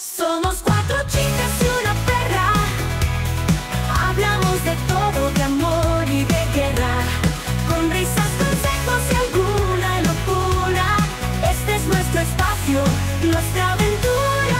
Somos cuatro chicas y una perra. Hablamos de todo, de amor y de guerra. Con risas, consejos y alguna locura. Este es nuestro espacio, nuestra aventura.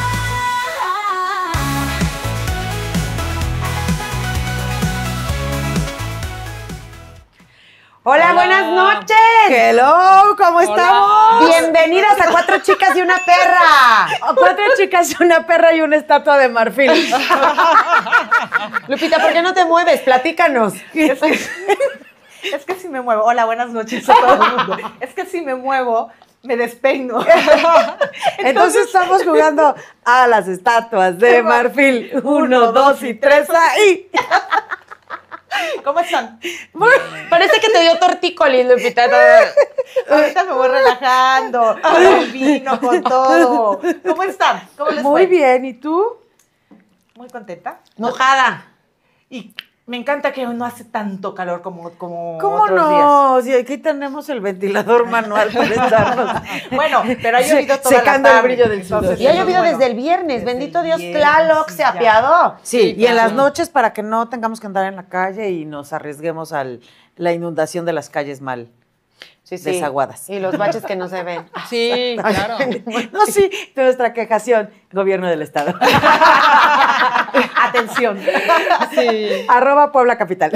Hola, buenas noches. Hello, ¿cómo estamos? Bienvenidas a Cuatro Chicas y una Perra. Cuatro chicas y una perra y una estatua de marfil. Lupita, ¿por qué no te mueves? Platícanos. Es que si me muevo, hola, buenas noches a todo el mundo. Es que si me muevo, me despeino. Entonces estamos jugando a las estatuas de marfil. 1, 2 y 3, ahí. ¿Cómo están? Parece que te dio tortícolis, Lupita. Ahorita me voy relajando, con el vino, con todo. ¿Cómo están? ¿Cómo les Muy fue? bien, ¿y tú? Muy contenta. Mojada. Y me encanta que hoy no hace tanto calor como ¿Cómo otros no? Si aquí tenemos el ventilador manual para estarnos. días. Bueno, pero ha llovido toda Secando la el tarde. brillo del sudor. Entonces, Y ha eso es llovido bueno. desde el viernes. Desde Bendito el Dios, viernes, Tlaloc sí, se ya. apiadó. Sí, y en las claro. noches para que no tengamos que andar en la calle y nos arriesguemos a la inundación de las calles mal Sí, sí. desaguadas. Y los baches que no se ven. Sí, claro. No, sí, nuestra quejación, gobierno del estado. Atención. Sí. @ Puebla Capital.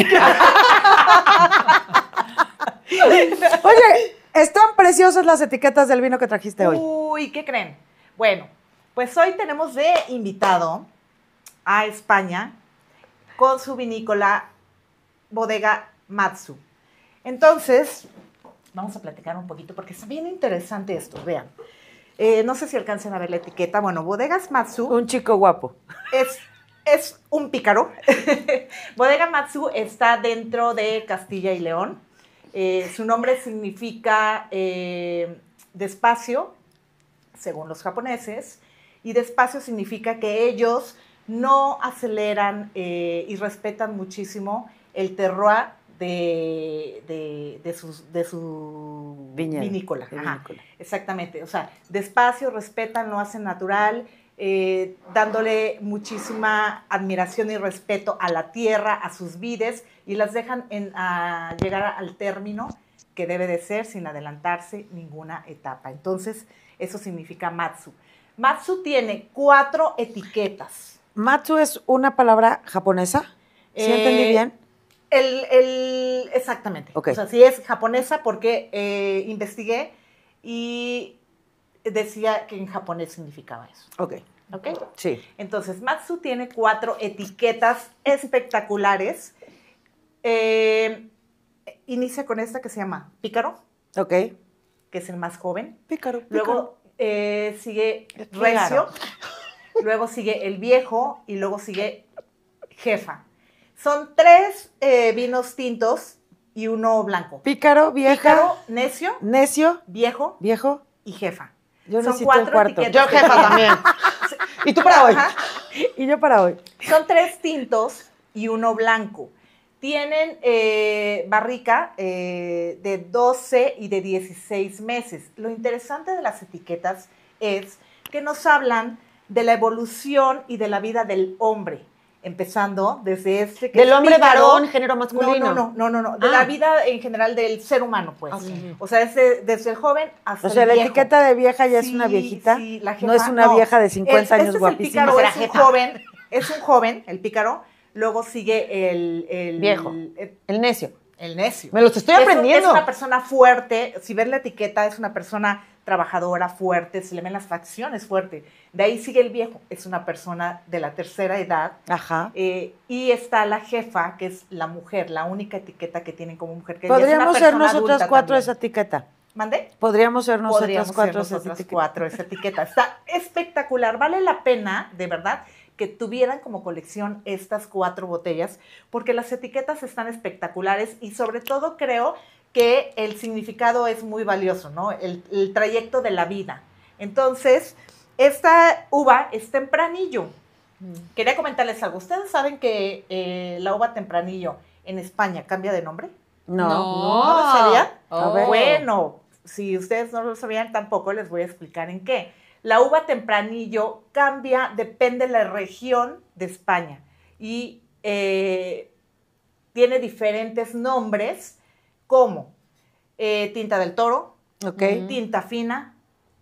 Oye, están preciosas las etiquetas del vino que trajiste hoy. Uy, ¿qué creen? Bueno, pues hoy tenemos de invitado a España con su vinícola Bodega Matsu. Entonces, vamos a platicar un poquito porque está bien interesante esto, vean. No sé si alcancen a ver la etiqueta. Bueno, Bodegas Matsu Un chico guapo. es un pícaro. Bodega Matsu está dentro de Castilla y León. Su nombre significa despacio, según los japoneses, y despacio significa que ellos no aceleran y respetan muchísimo el terroir de su Viñedo, vinícola. de Ajá, vinícola. exactamente. O sea, despacio, respetan, lo hacen natural, dándole muchísima admiración y respeto a la tierra, a sus vides, y las dejan llegar al término que debe de ser sin adelantarse ninguna etapa. Entonces, eso significa Matsu. Matsu tiene 4 etiquetas. Matsu es una palabra japonesa. ¿Sí entendí bien? Exactamente. Ok. O sea, sí es japonesa porque investigué y decía que en japonés significaba eso. Ok, ¿Ok? sí. Entonces, Matsu tiene 4 etiquetas espectaculares. Inicia con esta que se llama Pícaro, Ok. que es el más joven. Pícaro, Luego sigue Pícaro. Recio, luego sigue el Viejo y luego sigue Jefa. Son 3 vinos tintos y uno blanco. Pícaro, vieja, Pícaro, Necio, necio, Viejo viejo. y Jefa. Yo Son necesito un 4 cuarto. etiquetas. Yo, jefa, también. ¿Y tú para hoy? Ajá. Y yo para hoy. Son 3 tintos y uno blanco. Tienen barrica de 12 y de 16 meses. Lo interesante de las etiquetas es que nos hablan de la evolución y de la vida del hombre, empezando desde este que Del es hombre pícaro. varón, género masculino. No, de Ah. la vida en general del ser humano, pues. Ok. O sea, desde el joven hasta O sea, el la viejo. etiqueta de vieja ya es Sí, una viejita. sí, la No es jefa, una vieja de 50 años este guapísima. Es el pícaro, Será es un jefa. joven, el pícaro. Luego sigue el Viejo. El necio. el necio. Me los estoy aprendiendo. Es una persona fuerte. Si ves la etiqueta, es una persona trabajadora, fuerte. Se le ven las facciones fuerte. De ahí sigue el viejo. Es una persona de la tercera edad. Ajá. Y está la jefa, que es la mujer, la única etiqueta que tienen como mujer. Que ella es una Podríamos ser persona nosotras adulta 4 también. esa etiqueta. ¿Mandé? Podríamos ser nosotras Podríamos 4 ser esa nosotras etiqueta. 4 esa etiqueta. Está espectacular. Vale la pena, de verdad, que tuvieran como colección estas 4 botellas, porque las etiquetas están espectaculares y sobre todo creo que el significado es muy valioso, ¿no? El trayecto de la vida. Entonces, esta uva es tempranillo. Quería comentarles algo. ¿Ustedes saben que la uva tempranillo en España cambia de nombre? No. ¿No lo sabían? A ver. Bueno, si ustedes no lo sabían tampoco, les voy a explicar en qué. La uva tempranillo cambia, depende de la región de España. Y tiene diferentes nombres como tinta del toro, Ok. tinta fina,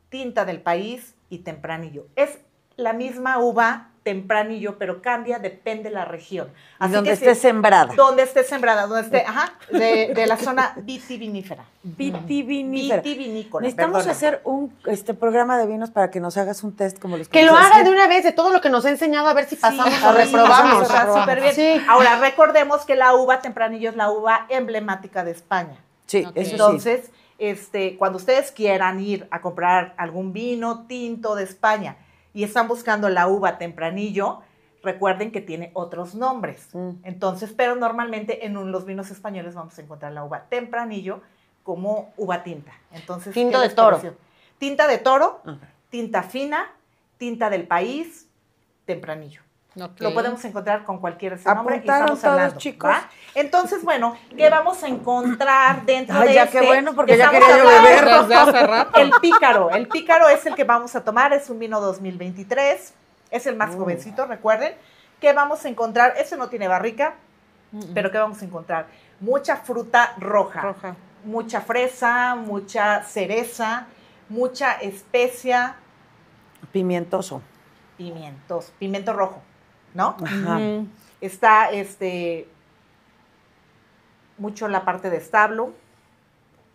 tinta del país y tempranillo. Es la misma uva tempranillo, pero cambia, depende de la región. Y donde que esté sembrada. Donde esté sembrada, donde esté, de la zona vitivinífera. Vitivinífera. Vitivinícola, Necesitamos perdóname. hacer un programa de vinos para que nos hagas un test como los Que lo nos haga hacían. de una vez, de todo lo que nos ha enseñado, a ver si pasamos Sí, o reprobamos. está súper bien. Sí. Ahora, recordemos que la uva tempranillo es la uva emblemática de España. Sí, Ok. eso sí. Entonces, cuando ustedes quieran ir a comprar algún vino tinto de España y están buscando la uva tempranillo, recuerden que tiene otros nombres. Entonces, pero normalmente en los vinos españoles vamos a encontrar la uva tempranillo como uva tinta. Entonces, Tinto ¿qué de les toro. pareció? Tinta de toro, Ok. tinta fina, tinta del país, tempranillo. Ok. Lo podemos encontrar con cualquier de ese nombre y ¿Apuntaron estamos todos, hablando, chicos? ¿va? Entonces, bueno, ¿qué vamos a encontrar dentro Ay, de ya este? qué bueno, porque Que ya estamos quería yo hablando- beber. Desde hace rato. El pícaro es el que vamos a tomar, es un vino 2023, es el más jovencito, recuerden. ¿Qué vamos a encontrar? Ese no tiene barrica, pero ¿qué vamos a encontrar? Mucha fruta roja, Roja. mucha fresa, mucha cereza, mucha especia, Pimientoso. pimiento rojo, ¿no? Ajá. Ujú. Está mucho la parte de establo.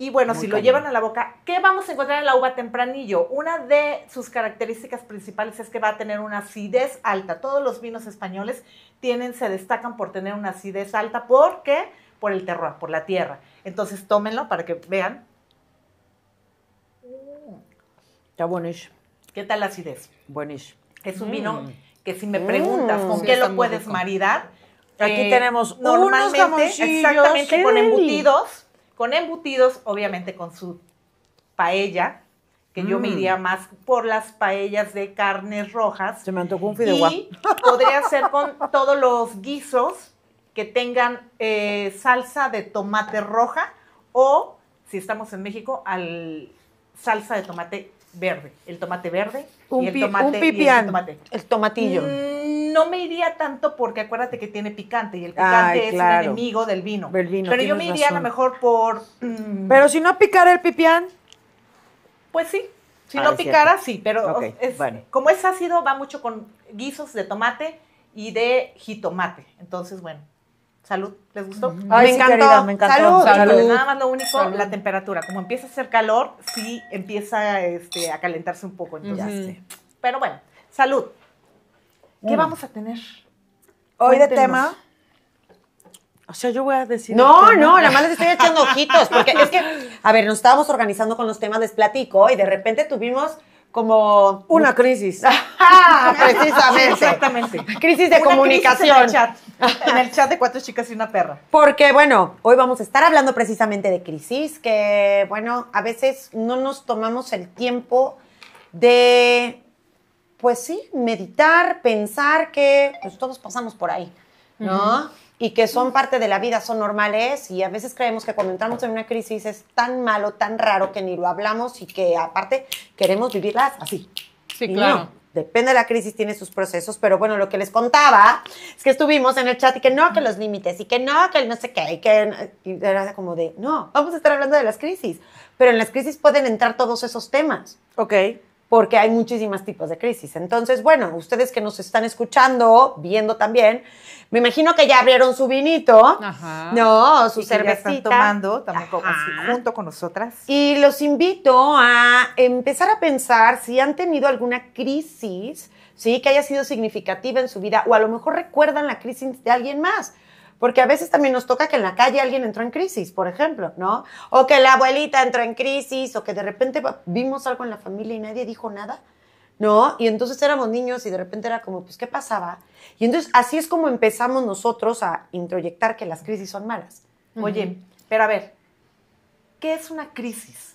Y bueno, Muy si lo cañón. llevan a la boca, ¿qué vamos a encontrar en la uva tempranillo? Una de sus características principales es que va a tener una acidez alta. Todos los vinos españoles se destacan por tener una acidez alta. ¿Por qué? Por el terroir, por la tierra. Entonces tómenlo para que vean Está buenísimo. qué tal la acidez. Buenísimo. Es un vino que si me preguntas con Sí, qué está lo muy puedes rico. maridar, Aquí tenemos unos normalmente, jamoncillos, exactamente, con Kelly. embutidos, obviamente con su paella, que yo me iría más por las paellas de carnes rojas. Se me antojó un fideuá. Y podría ser con todos los guisos que tengan salsa de tomate roja o, si estamos en México, salsa de tomate verde. El tomate verde Un y el pi- tomate un y el pipián. tomate. El tomatillo. No me iría tanto porque acuérdate que tiene picante y el Ay, picante es claro. un enemigo del vino. Del vino, Pero yo tienes me iría a lo razón. mejor por... Pero si no picara el pipián, pues sí, si Ah, no es picara, cierto. sí, pero Ok, bueno. como es ácido, va mucho con guisos de tomate y de jitomate. Entonces, bueno, salud, ¿les gustó? Ay, Me sí, encantó. querida, me encantó. Salud. Híjole, nada más lo único, Salud. la temperatura. Como empieza a hacer calor, sí empieza a calentarse un poco. Entonces, Ujú. sí. Pero bueno, salud. ¿Qué vamos a tener? Hoy de Cuéntenos. tema. O sea, yo voy a decir. No, el tema. no, nada más les estoy echando ojitos, porque es que, a ver, nos estábamos organizando con los temas, les platico, y de repente tuvimos como... Una crisis. ¡Ah! Precisamente. Exactamente. Crisis de Una comunicación. crisis en el chat de 4 chicas y una perra. Porque, bueno, hoy vamos a estar hablando precisamente de crisis, que, bueno, a veces no nos tomamos el tiempo de, pues sí, meditar, pensar que pues, todos pasamos por ahí, ¿no? Y que son parte de la vida, son normales, y a veces creemos que cuando entramos en una crisis es tan malo, tan raro, que ni lo hablamos y que aparte queremos vivirlas así. Sí, Y claro. no, depende de la crisis, tiene sus procesos, pero bueno, lo que les contaba es que estuvimos en el chat y que no, que los límites, y que no, que el no sé qué, y era como de, no, vamos a estar hablando de las crisis, pero en las crisis pueden entrar todos esos temas, Ok. porque hay muchísimos tipos de crisis. Entonces, bueno, ustedes que nos están escuchando, viendo también, me imagino que ya abrieron su vinito, Ajá. no, su Y que ya cervecita. están tomando también Ajá. así, junto con nosotras. Y los invito a empezar a pensar si han tenido alguna crisis, ¿sí? Que haya sido significativa en su vida, o a lo mejor recuerdan la crisis de alguien más. Porque a veces también nos toca que en la calle alguien entró en crisis, por ejemplo, ¿no? O que la abuelita entró en crisis, o que de repente vimos algo en la familia y nadie dijo nada, ¿no? Y entonces éramos niños y de repente era como, pues, ¿qué pasaba? Y entonces así es como empezamos nosotros a introyectar que las crisis son malas. Oye, pero a ver, ¿qué es una crisis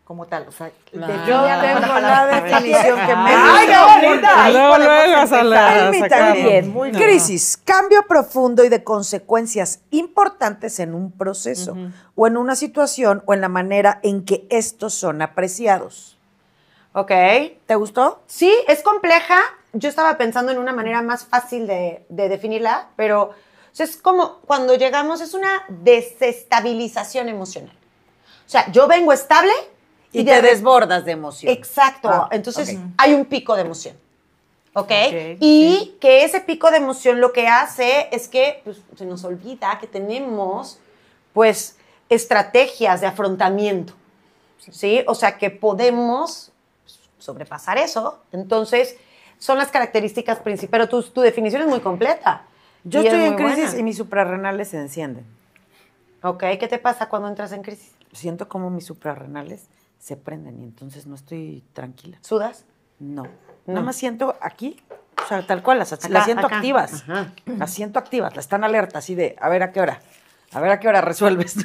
como tal? O sea, Claro. Yo defínala con tengo la la palabra. definición que me ¡Ay, gusta. qué bonita! Ahí Luego, podemos luego a empezar. Muy sacarlo. bien, muy No. crisis, cambio profundo y de consecuencias importantes en un proceso o en una situación o en la manera en que estos son apreciados. Ok. ¿Te gustó? Sí, es compleja. Yo estaba pensando en una manera más fácil de definirla, pero o sea, es como cuando llegamos, es una desestabilización emocional. O sea, yo vengo estable Y de te re- desbordas de emoción. Exacto. Ah, Entonces, ok. hay un pico de emoción. ¿Ok? Ok, Y que ese pico de emoción lo que hace es que pues, se nos olvida que tenemos, pues, estrategias de afrontamiento. ¿Sí? O sea, que podemos sobrepasar eso. Entonces, son las características principales. Pero tu definición es muy completa. Yo Y es estoy en muy crisis buena. y mis suprarrenales se encienden. Ok, ¿qué te pasa cuando entras en crisis? Siento como mis suprarrenales se prenden y entonces no estoy tranquila. ¿Sudas? No. Nada más siento aquí, o sea, tal cual, las Acá, siento acá. activas. Ajá. Las siento activas, las están alertas, así de, a ver a qué hora. A ver a qué hora resuelves.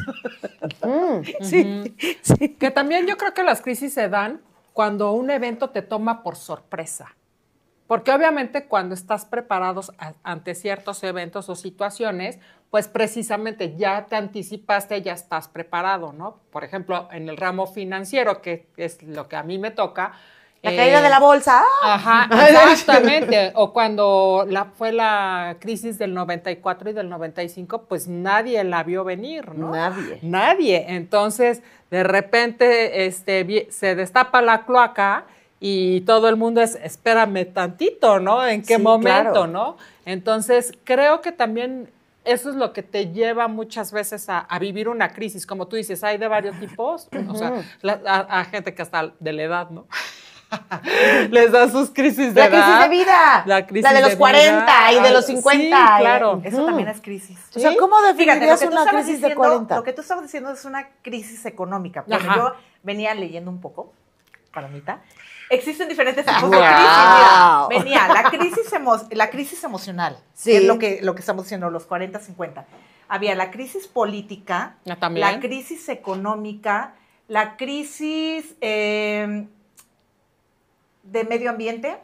Sí, sí. Que también yo creo que las crisis se dan cuando un evento te toma por sorpresa. Porque obviamente cuando estás preparados ante ciertos eventos o situaciones, pues precisamente ya te anticipaste, ya estás preparado, ¿no? Por ejemplo, en el ramo financiero, que es lo que a mí me toca. La caída de la bolsa. ¡Ah! Ajá, exactamente. O cuando fue la crisis del 94 y del 95, pues nadie la vio venir, ¿no? Nadie. Nadie. Entonces, de repente, se destapa la cloaca y todo el mundo es, espérame tantito, ¿no? ¿En qué Sí, momento, claro. no? Entonces, creo que también eso es lo que te lleva muchas veces a vivir una crisis. Como tú dices, hay de varios tipos. O sea, a gente que hasta de la edad, ¿no? Les da sus crisis de La edad. crisis de vida. La crisis La de los vida. 40 y de los Sí, 50. claro. Eso también es crisis. O sea, ¿cómo Fíjate, lo definirías que tú una estabas crisis de diciendo, 40? lo que tú estabas diciendo es una crisis económica. Bueno, Ajá. yo venía leyendo un poco, palomita. Existen diferentes tipos de Wow. crisis. Mira, venía la crisis emocional, Sí. que es lo que estamos diciendo, los 40, 50. Había la crisis política, También. la crisis económica, la crisis de medio ambiente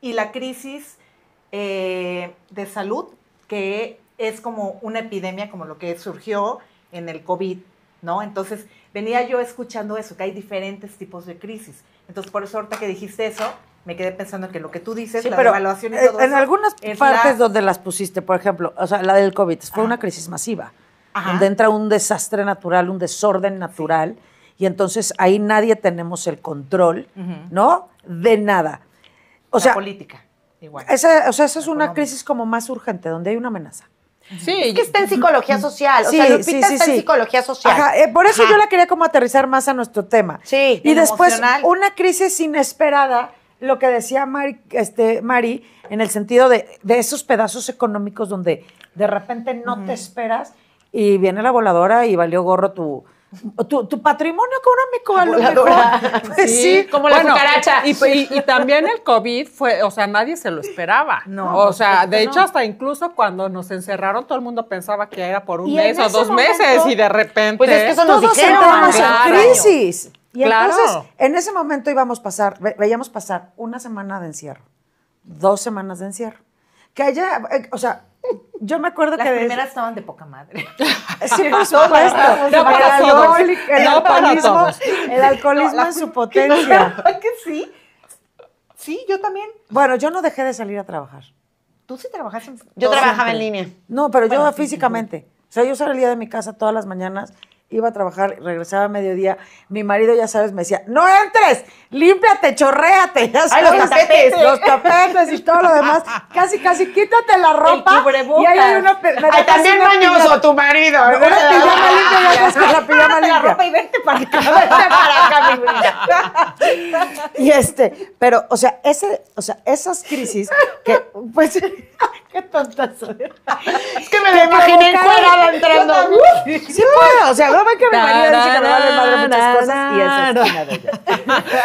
y la crisis de salud, que es como una epidemia, como lo que surgió en el COVID, ¿no? Entonces, venía yo escuchando eso, que hay diferentes tipos de crisis. Entonces, por eso ahorita que dijiste eso, me quedé pensando que lo que tú dices, Sí, la pero devaluación y todo en eso, algunas es partes la- donde las pusiste, por ejemplo, o sea, la del COVID, fue una crisis masiva, Ajá. donde entra un desastre natural, un desorden natural, y entonces ahí nadie tenemos el control, Ujú. ¿no? De nada. O la sea, política, igual. esa es una económica. crisis como más urgente, donde hay una amenaza. Sí, Es que está en psicología social. O Sí, sea, Lupita sí, está sí. en psicología social. Ajá, por eso Ajá. yo la quería como aterrizar más a nuestro tema. Sí. Y En después emocional. una crisis inesperada, lo que decía Mari, en el sentido de esos pedazos económicos donde de repente no te esperas y viene la voladora y valió gorro tu patrimonio económico a lo Voladora. mejor. Pues sí, como la cucaracha. Y también el COVID fue, o sea, nadie se lo esperaba. No, O sea, por de supuesto hecho, no. hasta incluso cuando nos encerraron, todo el mundo pensaba que era por un Y en mes o ese 2 meses momento, y de repente. pues es que eso nos todos dijeron. entramos Claro. en crisis. Y Claro. entonces, en ese momento veíamos pasar una semana de encierro, 2 semanas de encierro. Que allá, o sea, yo me acuerdo Las que primeras estaban de poca madre. Sí, por supuesto. No para todos. El No para alcoholismo, todos. el alcoholismo en su potencia. ¿Verdad que sí? Sí, yo también. Bueno, yo no dejé de salir a trabajar. Tú sí trabajas en... Yo todo trabajaba en siempre. línea. No, pero Bueno, yo sí, físicamente. O sea, yo salía de mi casa todas las mañanas, iba a trabajar, regresaba a mediodía. Mi marido, ya sabes, me decía, no entres, límpiate, chorréate. Ya Ay, los sabes, tapetes. Los tapetes y todo lo demás. Casi, quítate la ropa. cubrebocas. Y ahí hay una... Ay, también mañoso tu marido. Una pijama limpia, ya sabes, con la pijama Quítate la limpia. ropa y vente para acá. Para acá, mi vida. Y pero, o sea, esas crisis que, pues, qué tonta soy. Es que me la imaginé encuerada entrando. Sí puedo, o sea, no ven que mi marido dice que me vale madre muchas cosas y esa es una de ellas.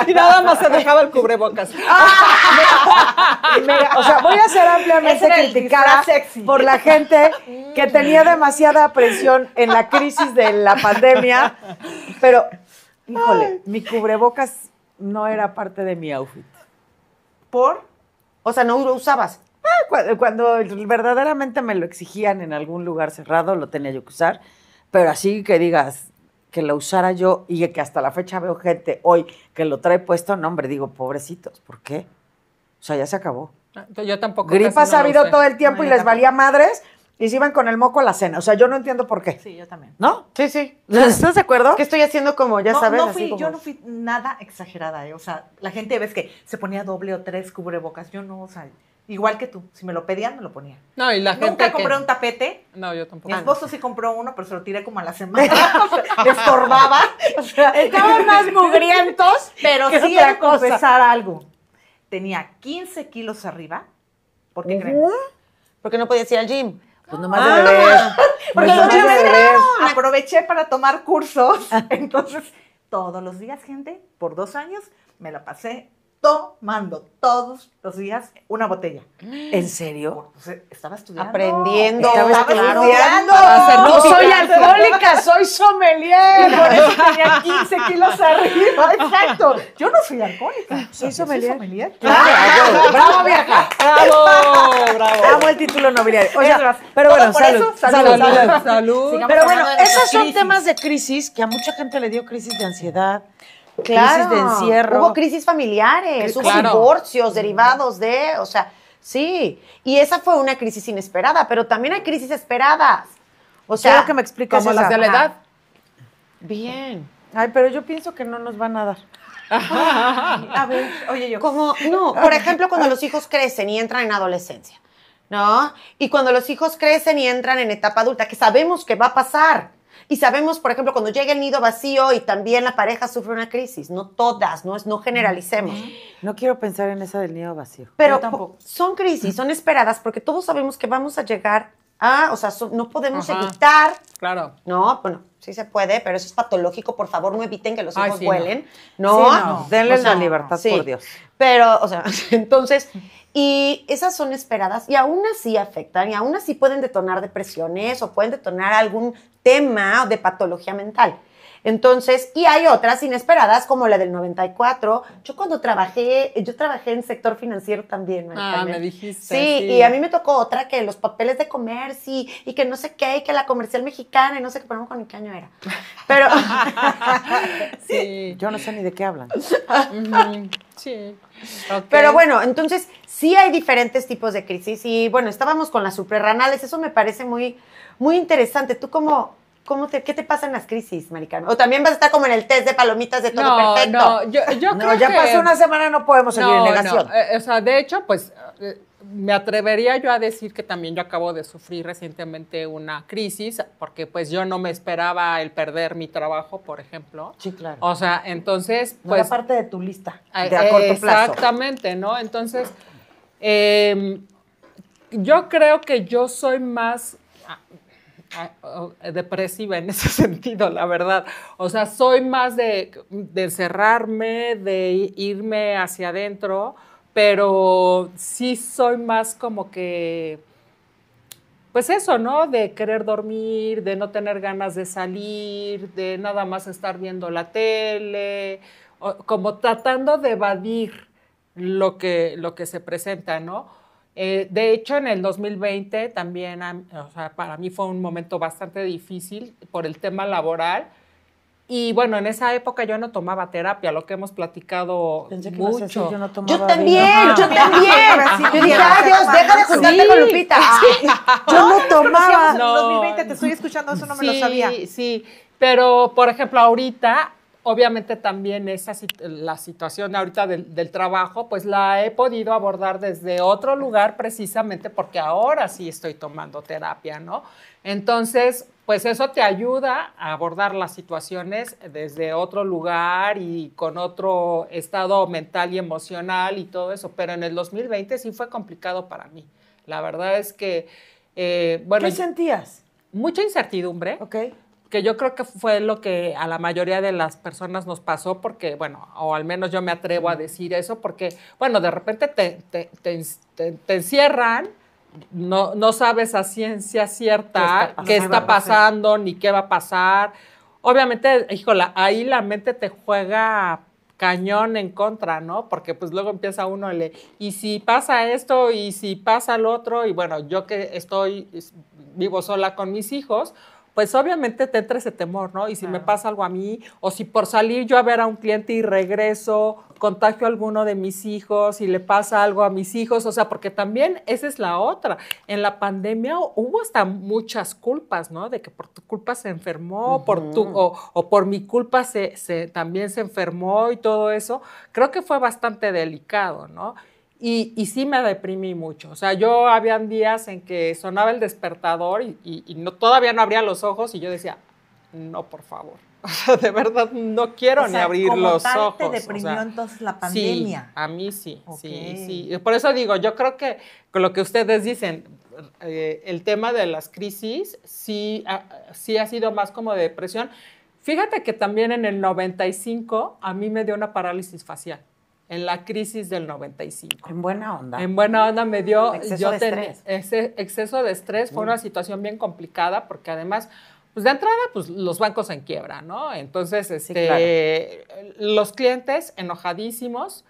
Y nada más se dejaba el cubrebocas. O sea, voy a ser ampliamente Ese era el criticada disfraz sexy. por la gente que tenía demasiada presión en la crisis de la pandemia, pero, híjole, mi cubrebocas no era parte de mi outfit. ¿Por? O sea, no usabas. Cuando verdaderamente me lo exigían en algún lugar cerrado, lo tenía yo que usar, pero así que digas, que la usara yo y que hasta la fecha veo gente hoy que lo trae puesto, no, hombre, digo, pobrecitos, ¿por qué? O sea, ya se acabó. Yo tampoco. Gripas casi ha no lo habido usé. todo el tiempo No, y yo les tampoco. valía madres y se iban con el moco a la cena. O sea, yo no entiendo por qué. Sí, yo también. ¿No? Sí, sí. ¿Estás de acuerdo? ¿Qué estoy haciendo como, ya sabes? No así fui, como- yo no fui nada exagerada, O sea, la gente ves que se ponía doble o 3 cubrebocas. Yo no, o sea, igual que tú. Si me lo pedían, me lo ponía. No, y la gente Nunca que- compré un tapete. No, yo tampoco. Mi esposo sí compró uno, pero se lo tiré como a la semana. O sea, le estorbaba. O sea, Estaban más mugrientos, pero que sí otra he de cosa. confesar algo. Tenía 15 kilos arriba. ¿Por qué creen? Porque no podías ir al gym. Pues nomás de bebés. Porque Pues los nomás de gyms bebés. Aproveché para tomar cursos. Entonces, todos los días, gente, por 2 años, me la pasé tomando todos los días una botella. ¿En serio? Pues, estaba estudiando. Aprendiendo. Estaba Claro. estudiando. Para No soy certificarte. alcohólica, soy sommelier. Por eso tenía 15 kilos arriba. Exacto. Yo no soy alcohólica. Soy Yo sommelier. Claro. Claro, bravo, vieja. ¡Bravo! ¡Bravo! Amo el título nobiliario. O sea, Es más, pero todo bueno, por salud, eso, salud, salud. salud. Salud. Sigamos Pero bueno, hablando de nuestras esos son crisis. temas de crisis que a mucha gente le dio crisis de ansiedad, Claro. crisis de encierro. Hubo crisis familiares, hubo Claro. divorcios derivados de, o sea, sí. Y esa fue una crisis inesperada, pero también hay crisis esperadas. O sea, Quiero que me expliques Como esa. las de la Ajá. edad. bien. Ay, pero yo pienso que no nos van a dar. A ver, oye, yo. Como, no, por ejemplo, cuando los hijos crecen y entran en adolescencia, ¿no? Y cuando los hijos crecen y entran en etapa adulta, que sabemos que va a pasar. Y sabemos, por ejemplo, cuando llega el nido vacío y también la pareja sufre una crisis. No todas, no generalicemos. No quiero pensar en esa del nido vacío. Pero Yo tampoco. son crisis, son esperadas, porque todos sabemos que vamos a llegar a, o sea, no podemos Ajá. evitar, Claro. ¿no? Bueno, sí se puede, pero eso es patológico. Por favor, no eviten que los Ay, hijos sí, no. vuelen. Sí, No, no, denle O sea, la libertad, sí. por Dios. Pero, o sea, entonces, y esas son esperadas y aún así afectan y aún así pueden detonar depresiones o pueden detonar algún tema de patología mental. Entonces, y hay otras inesperadas como la del 94. Yo trabajé en sector financiero también. Mari Ah, Carmen. me dijiste, Sí, sí. y a mí me tocó otra que los papeles de comercio y que no sé qué, y que la comercial mexicana y no sé qué, pero no con ni qué año era. Pero, Sí. Yo no sé ni de qué hablan. Ujú. Sí. Ok. Pero bueno, entonces sí hay diferentes tipos de crisis y bueno, estábamos con las suprarrenales, eso me parece muy, muy interesante. ¿Tú qué te pasa en las crisis, Mari Carmen? O también vas a estar como en el test de palomitas de todo No, perfecto. no, yo No, creo ya que... pasó una semana, no podemos seguir en negación. O sea, de hecho, pues, me atrevería yo a decir que también yo acabo de sufrir recientemente una crisis, porque pues yo no me esperaba el perder mi trabajo, por ejemplo. Sí, claro. O sea, entonces, No era pues... parte de tu lista de a corto plazo. Exactamente, ¿no? Entonces, yo creo que yo soy más depresiva en ese sentido, la verdad. O sea, soy más de encerrarme, de irme hacia adentro, pero sí soy más como que, pues eso, ¿no? De querer dormir, de no tener ganas de salir, de nada más estar viendo la tele, como tratando de evadir lo que se presenta, ¿no? De hecho, en el 2020 también, o sea, para mí fue un momento bastante difícil por el tema laboral. Y bueno, en esa época yo no tomaba terapia, lo que hemos platicado Pensé que ibas a decir, mucho. yo no tomaba Yo también, vino. yo también. Sí, Yo dije, sí, ay Dios, deja de juntarte sí. con Lupita. Yo no tomaba. En el 2020 te estoy escuchando, eso no me lo sabía. Sí, pero por ejemplo ahorita, obviamente también la situación ahorita del trabajo, pues la he podido abordar desde otro lugar precisamente porque ahora sí estoy tomando terapia, ¿no? Entonces, pues eso te ayuda a abordar las situaciones desde otro lugar y con otro estado mental y emocional y todo eso, pero en el 2020 sí fue complicado para mí. La verdad es que, bueno, ¿Qué sentías? mucha incertidumbre, Ok. que yo creo que fue lo que a la mayoría de las personas nos pasó, porque, bueno, o al menos yo me atrevo a decir eso, porque, bueno, de repente te encierran, no sabes a ciencia cierta qué está pasando, ni qué va a pasar. Obviamente, híjola, ahí la mente te juega cañón en contra, ¿no? Porque pues luego empieza uno y si pasa esto, y si pasa lo otro, y bueno, yo que vivo sola con mis hijos, pues obviamente te entra ese temor, ¿no? Y si me pasa algo a mí, o si por salir yo a ver a un cliente y regreso, contagio a alguno de mis hijos y le pasa algo a mis hijos, o sea, porque también esa es la otra. En la pandemia hubo hasta muchas culpas, ¿no? De que por tu culpa se enfermó, o por mi culpa también se enfermó y todo eso. Creo que fue bastante delicado, ¿no? Y sí me deprimí mucho. O sea, yo habían días en que sonaba el despertador y no, todavía no abría los ojos y yo decía, no, por favor. O sea, de verdad no quiero ni abrir los ojos. ¿Te deprimió entonces la pandemia? Sí, a mí sí, Okay. sí. Por eso digo, yo creo que con lo que ustedes dicen, el tema de las crisis sí ha sido más como de depresión. Fíjate que también en el 95 a mí me dio una parálisis facial. En la crisis del 95. En buena onda. En buena onda me dio... Exceso de estrés. Ese exceso de estrés fue una situación bien complicada porque además, pues de entrada, pues los bancos en quiebra, ¿no? Entonces, los clientes enojadísimos,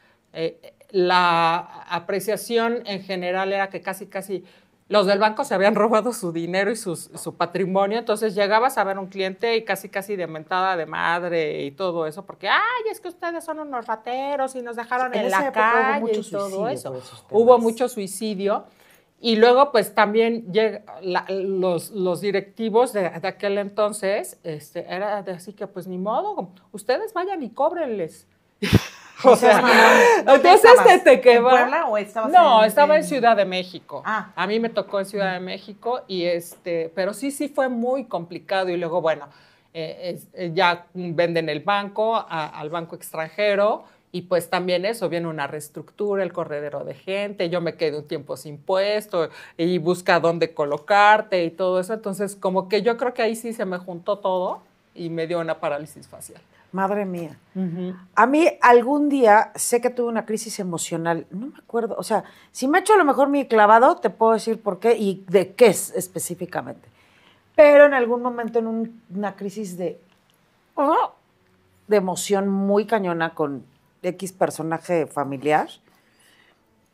la apreciación en general era que casi los del banco se habían robado su dinero y su patrimonio, entonces llegabas a ver un cliente y casi de mentada de madre y todo eso, porque, ay, es que ustedes son unos rateros y nos dejaron en la calle y todo eso. Hubo mucho suicidio. Y luego, pues, también los directivos de aquel entonces, era de así que, pues, ni modo, ustedes vayan y cóbrenles. O sea, entonces ¿En Puebla o estabas estaba en Ciudad de México. Ah. A mí me tocó en Ciudad de México pero sí fue muy complicado y luego, bueno, ya venden el banco al banco extranjero y pues también eso, viene una reestructura, el corredero de gente, yo me quedé un tiempo sin puesto y busca dónde colocarte y todo eso, entonces como que yo creo que ahí sí se me juntó todo y me dio una parálisis facial. Madre mía. A mí algún día sé que tuve una crisis emocional, no me acuerdo, o sea, si me echo a lo mejor mi clavado, te puedo decir por qué y de qué es específicamente. Pero en algún momento en una crisis de emoción muy cañona con X personaje familiar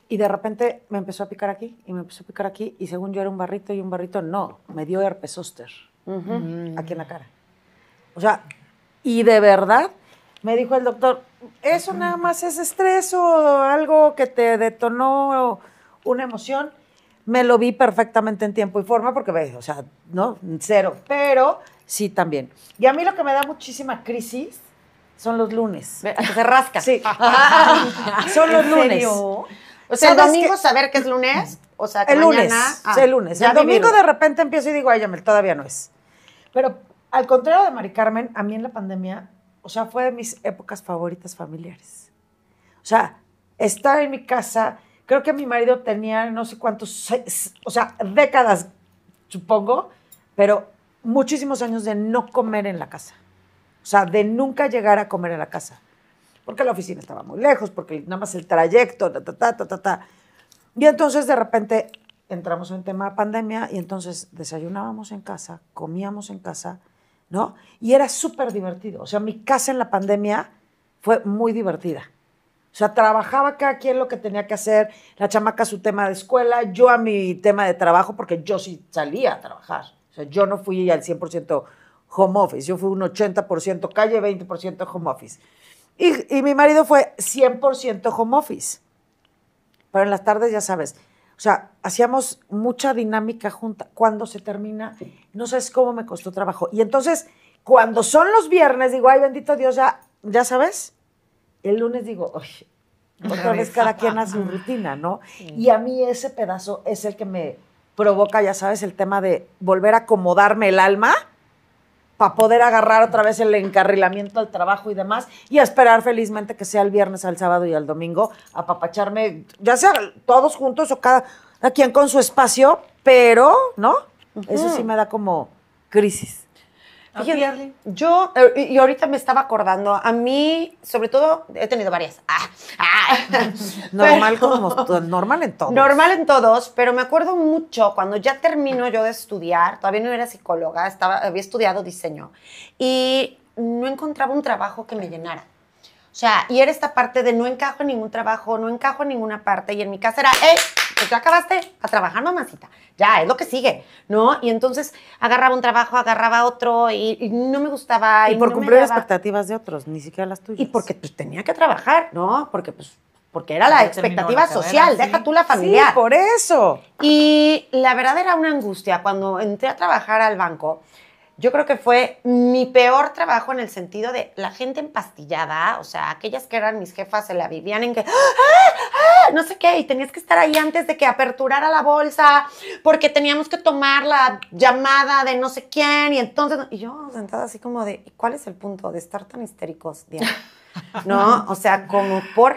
y de repente me empezó a picar aquí y me empezó a picar aquí y según yo era un barrito y un barrito, no, me dio herpes zóster aquí en la cara. O sea, y de verdad, me dijo el doctor, eso nada más es estrés o algo que te detonó una emoción. Me lo vi perfectamente en tiempo y forma porque, o sea, no, cero, pero sí también. Y a mí lo que me da muchísima crisis son los lunes. A que se rasca. Sí. Son los lunes. ¿Serio? O sea, el ¿Sabes domingo qué? saber que es lunes, o sea, que El lunes, mañana... el lunes. ya El domingo vivirlo. de repente empiezo y digo, ay, Yamel, todavía no es. Pero al contrario de Mari Carmen, a mí en la pandemia, o sea, fue de mis épocas favoritas familiares. O sea, estar en mi casa, creo que mi marido tenía no sé cuántos, o sea, décadas, supongo, pero muchísimos años de no comer en la casa. O sea, de nunca llegar a comer en la casa. Porque la oficina estaba muy lejos, porque nada más el trayecto, Y entonces, de repente, entramos en tema de pandemia y entonces desayunábamos en casa, comíamos en casa, ¿no? Y era súper divertido. O sea, mi casa en la pandemia fue muy divertida. O sea, trabajaba cada quien lo que tenía que hacer, la chamaca a su tema de escuela, yo a mi tema de trabajo, porque yo sí salía a trabajar. O sea, yo no fui al 100% home office, yo fui un 80% calle, 20% home office. Y mi marido fue 100% home office. Pero en las tardes, ya sabes, o sea, hacíamos mucha dinámica junta. Cuando se termina, no sabes cómo me costó trabajo. Y entonces, cuando son los viernes, digo, ay, bendito Dios, ya sabes. El lunes digo, oye, otra vez cada quien hace su rutina, ¿no? Y a mí ese pedazo es el que me provoca, ya sabes, el tema de volver a acomodarme el alma para poder agarrar otra vez el encarrilamiento al trabajo y demás, y a esperar felizmente que sea el viernes, al sábado y al domingo, apapacharme, ya sea todos juntos o cada quien con su espacio, pero, ¿no? Eso sí me da como crisis. Fíjate, yo, y ahorita me estaba acordando, a mí, sobre todo, he tenido varias. Normal, normal en todo. Normal en todos, pero me acuerdo mucho cuando ya termino yo de estudiar, todavía no era psicóloga, había estudiado diseño, y no encontraba un trabajo que me llenara. O sea, y era esta parte de no encajo en ningún trabajo, no encajo en ninguna parte, y en mi casa era, pues ya acabaste a trabajar, mamacita. Ya, es lo que sigue, ¿no? Y entonces agarraba un trabajo, agarraba otro y no me gustaba. Y por no me cumplir daba. expectativas de otros, ni siquiera las tuyas. Y porque pues tenía que trabajar, ¿no? Porque era la Ya terminó expectativa la carrera, social, sí. deja tú la Sí, familiar. por eso. Y la verdad era una angustia. Cuando entré a trabajar al banco, yo creo que fue mi peor trabajo en el sentido de la gente empastillada, o sea, aquellas que eran mis jefas se la vivían en que, no sé qué, y tenías que estar ahí antes de que aperturara la bolsa, porque teníamos que tomar la llamada de no sé quién, y entonces, y yo sentada así como de, ¿y cuál es el punto de estar tan histéricos, Diana? ¿No? O sea, como por...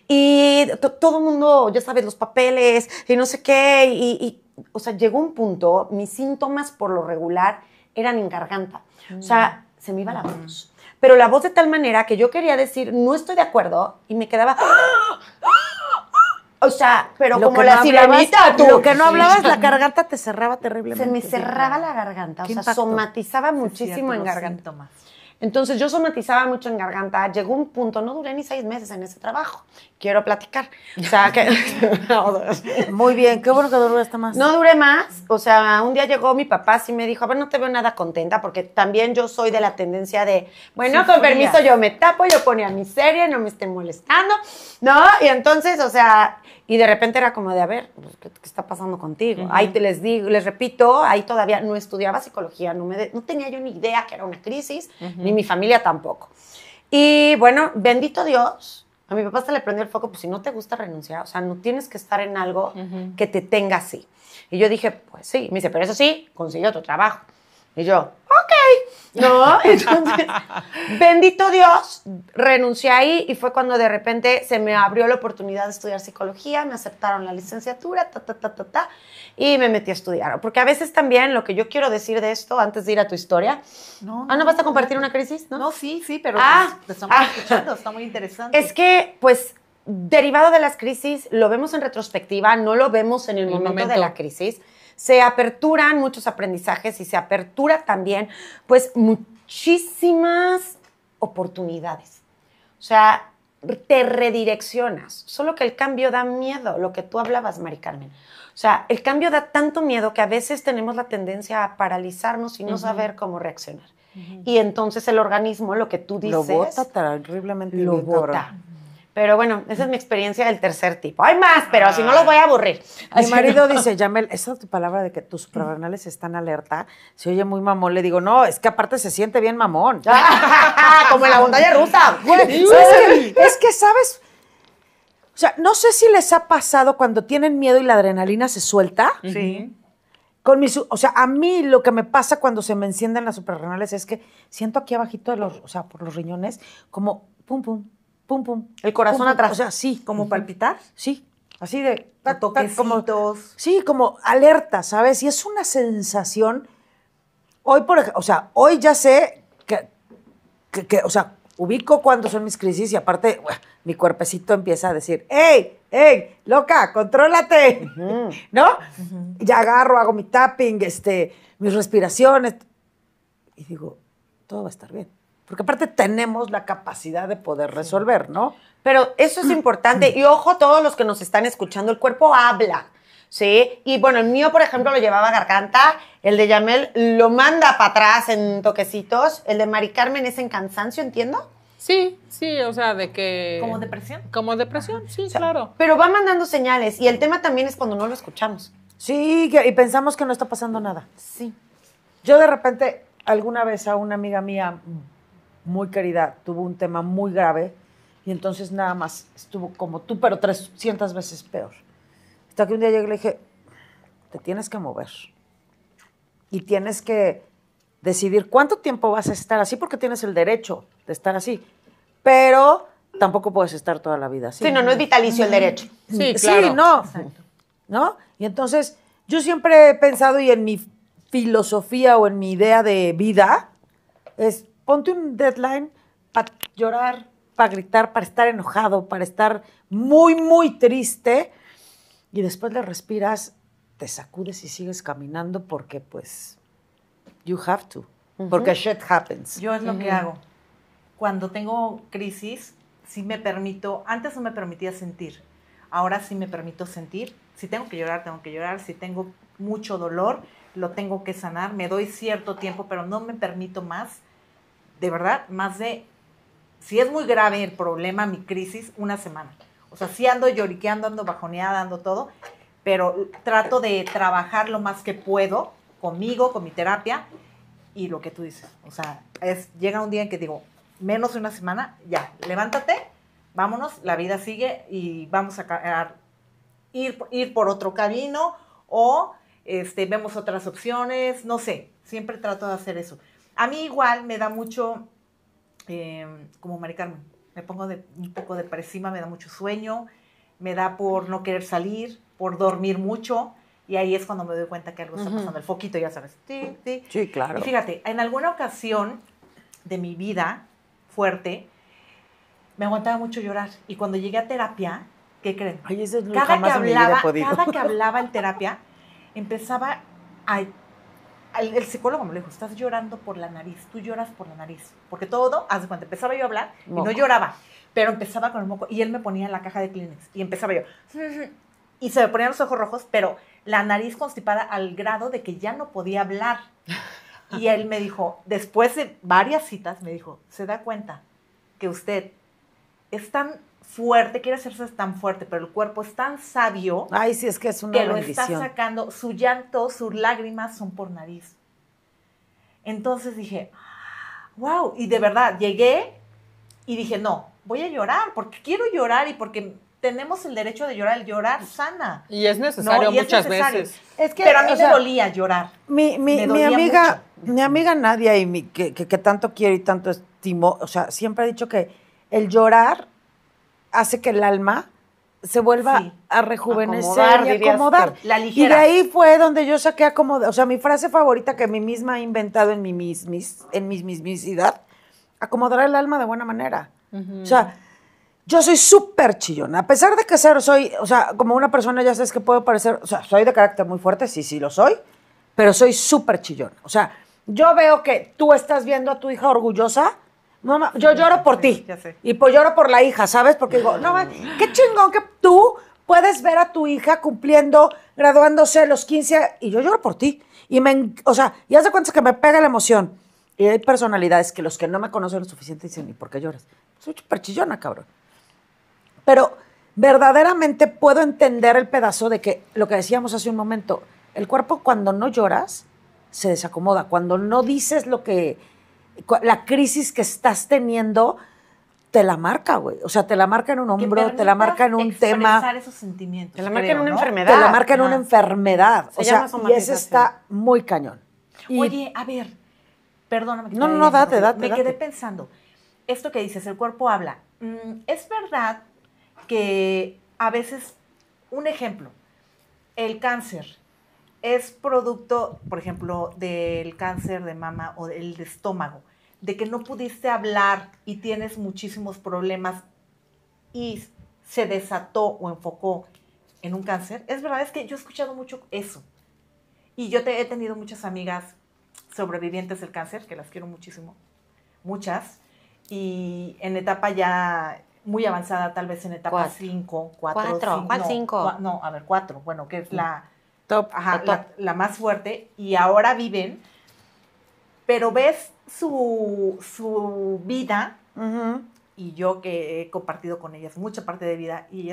Y todo el mundo, ya sabes, los papeles, y no sé qué, o sea, llegó un punto, mis síntomas por lo regular eran en garganta. O sea, se me iba la voz. Pero la voz de tal manera que yo quería decir, no estoy de acuerdo, y me quedaba... O sea, pero Lo como que la no sirenita, hablabas, tú. Lo que no hablabas, la garganta te cerraba terriblemente. Se me cerraba la garganta, o Qué sea, impacto. somatizaba Es muchísimo cierto, en los garganta. síntomas. Entonces yo somatizaba mucho en garganta, llegó un punto, no duré ni 6 meses en ese trabajo, quiero platicar. O sea, que... Muy bien, qué bueno que duraste más. No duré más, o sea, un día llegó mi papá y me dijo, a ver, no te veo nada contenta, porque también yo soy de la tendencia de, bueno, Sí, con frías. permiso yo me tapo, yo ponía mi serie, no me estén molestando, ¿no? Y entonces, o sea, y de repente era como de, a ver, pues, ¿qué está pasando contigo? Ahí te les digo, les repito, ahí todavía no estudiaba psicología, no tenía yo ni idea que era una crisis, ni mi familia tampoco. Y bueno, bendito Dios, a mi papá se le prendió el foco, pues si no te gusta renunciar, o sea, no tienes que estar en algo que te tenga así. Y yo dije, pues sí. Me dice, pero eso sí, consigue otro trabajo. Y yo, ok, ¿no? Entonces, bendito Dios, renuncié ahí y fue cuando de repente se me abrió la oportunidad de estudiar psicología, me aceptaron la licenciatura, y me metí a estudiar. Porque a veces también lo que yo quiero decir de esto, antes de ir a tu historia, ¿no vas a compartir una crisis? No, No, sí, pero pues, te estamos escuchando, está muy interesante. es que, pues, derivado de las crisis, lo vemos en retrospectiva, no lo vemos en el momento de la crisis. Se aperturan muchos aprendizajes y se apertura también, pues, muchísimas oportunidades. O sea, te redireccionas. Solo que el cambio da miedo, lo que tú hablabas, Mari Carmen. O sea, el cambio da tanto miedo que a veces tenemos la tendencia a paralizarnos y no saber cómo reaccionar. Y entonces el organismo, lo que tú dices... Lo bota terriblemente. Lo bien, cabrón. bota. Pero bueno, esa es mi experiencia del tercer tipo. Hay más, pero si no los voy a aburrir. Mi Así marido no. dice, Yamel, esa es tu palabra de que tus suprarrenales están alerta. Se oye muy mamón. Le digo, no, es que aparte se siente bien mamón. Como en la montaña rusa. Es que, ¿sabes? O sea, no sé si les ha pasado cuando tienen miedo y la adrenalina se suelta. Sí. O sea, a mí lo que me pasa cuando se me encienden las suprarrenales es que siento aquí abajito de los, o sea, por los riñones, como pum, pum, pum, pum. El corazón pum, pum. atrás. O sea, sí. ¿Como palpitar? Sí, así de... tac, tac, Toquecitos. sí, como alerta, ¿sabes? Y es una sensación... Hoy, por ejemplo, o sea, hoy ya sé que, o sea, ubico cuándo son mis crisis y aparte mi cuerpecito empieza a decir, ¡ey, ey, loca, contrólate! ¿No? Ya agarro, hago mi tapping, mis respiraciones. Y digo, todo va a estar bien. Porque aparte tenemos la capacidad de poder resolver, ¿no? Pero eso es importante. Y ojo, todos los que nos están escuchando, el cuerpo habla, ¿sí? Y bueno, el mío, por ejemplo, lo llevaba a garganta. El de Yamel lo manda para atrás en toquecitos. El de Mari Carmen es en cansancio, ¿entiendo? Sí, o sea, de que... ¿Como depresión? Como depresión, sí, claro. Pero va mandando señales. Y el tema también es cuando no lo escuchamos. Sí, y pensamos que no está pasando nada. Sí. Yo de repente, alguna vez a una amiga mía muy querida tuvo un tema muy grave y entonces nada más estuvo como tú, pero 300 veces peor. Hasta que un día llegué y le dije, te tienes que mover y tienes que decidir cuánto tiempo vas a estar así porque tienes el derecho de estar así, pero tampoco puedes estar toda la vida así. Sí, no es vitalicio el derecho. Sí, claro. Sí, no. ¿No? Y entonces, yo siempre he pensado, y en mi filosofía o en mi idea de vida, es ponte un deadline para llorar, para gritar, para estar enojado, para estar muy, muy triste, y después le respiras, te sacudes y sigues caminando porque, pues, you have to. Porque shit happens. Yo es lo que hago. Cuando tengo crisis, sí me permito, antes no me permitía sentir, ahora sí me permito sentir Si tengo que llorar, tengo que llorar. Si tengo mucho dolor, lo tengo que sanar. Me doy cierto tiempo, pero no me permito más, de verdad, más de, si es muy grave el problema, mi crisis, una semana. O sea, sí ando lloriqueando, ando bajoneada, ando todo, pero trato de trabajar lo más que puedo conmigo, con mi terapia, y lo que tú dices. O sea, llega un día en que digo, menos de una semana, ya, levántate, vámonos, la vida sigue y vamos a ir por otro camino o vemos otras opciones, no sé, siempre trato de hacer eso. A mí igual me da mucho, como Mari Carmen, me pongo un poco depresiva, me da mucho sueño, me da por no querer salir, por dormir mucho, y ahí es cuando me doy cuenta que algo está pasando, el foquito, ya sabes. Sí, claro. Y fíjate, en alguna ocasión de mi vida fuerte, me aguantaba mucho llorar, y cuando llegué a terapia, ¿qué creen? Ay, eso es lo que Cada jamás en mi vida he podido. Cada que hablaba en terapia, empezaba el psicólogo me dijo, estás llorando por la nariz, tú lloras por la nariz. Porque todo, haz de cuenta, empezaba yo a hablar y no lloraba, pero empezaba con el moco y él me ponía en la caja de Kleenex y empezaba yo. Y se me ponían los ojos rojos, pero la nariz constipada al grado de que ya no podía hablar. Y él me dijo, después de varias citas, me dijo, ¿se da cuenta que usted es tan fuerte, quiere hacerse tan fuerte, pero el cuerpo es tan sabio? Ay, sí, es que es una que bendición. lo está sacando, su llanto, sus lágrimas son por nariz. Entonces dije, wow, y de verdad llegué y dije, no, voy a llorar, porque quiero llorar y porque tenemos el derecho de llorar, el llorar sana. Y es necesario muchas veces. Es que, pero a mí o me sea, dolía llorar. Mi amiga Nadia, que tanto quiero y tanto estimo, o sea, siempre ha dicho que el llorar hace que el alma se vuelva a rejuvenecer y acomodar. La Y ligera. de ahí fue donde yo saqué acomodar. O sea, mi frase favorita que mí misma he inventado en mi mismicidad, acomodar el alma de buena manera. O sea, yo soy súper chillona. A pesar de que soy, o sea, como una persona, ya sabes que puedo parecer, o sea, soy de carácter muy fuerte, sí lo soy, pero soy súper chillona. O sea, yo veo que tú estás viendo a tu hija orgullosa. Mamá, yo lloro por ti. Ya sé. Y pues lloro por la hija, ¿sabes? Porque digo, no, qué chingón que tú puedes ver a tu hija cumpliendo, graduándose a los 15, y yo lloro por ti. O sea, y haz de cuenta que me pega la emoción. Y hay personalidades que los que no me conocen lo suficiente dicen, ¿y por qué lloras? Soy súper chillona, cabrón. Pero verdaderamente puedo entender el pedazo de que, lo que decíamos hace un momento, el cuerpo cuando no lloras se desacomoda. Cuando no dices la crisis que estás teniendo, te la marca, güey. O sea, te la marca en un hombro, te la marca en un tema. Expresar esos sentimientos. Te la marca en una enfermedad. Te la marca en una enfermedad. Se O sea, llama y somatización. ese está muy cañón. Y Oye, a ver, perdóname. que No, te no, haya date. interrumpido. Me quedé pensando, esto que dices, el cuerpo habla. ¿Es verdad que a veces, un ejemplo, el cáncer es producto, por ejemplo, del cáncer de mama o del de estómago, de que no pudiste hablar y tienes muchísimos problemas y se desató o enfocó en un cáncer? Es verdad, es que yo he escuchado mucho eso. Y yo he tenido muchas amigas sobrevivientes del cáncer, que las quiero muchísimo, muchas, y en etapa ya muy avanzada, tal vez en etapa 5, 4, 5. ¿Cuál 5? No, a ver, 4, bueno, que es la top. Ajá, top. la más fuerte, y ahora viven, pero ves su vida, y yo que he compartido con ellas mucha parte de vida, y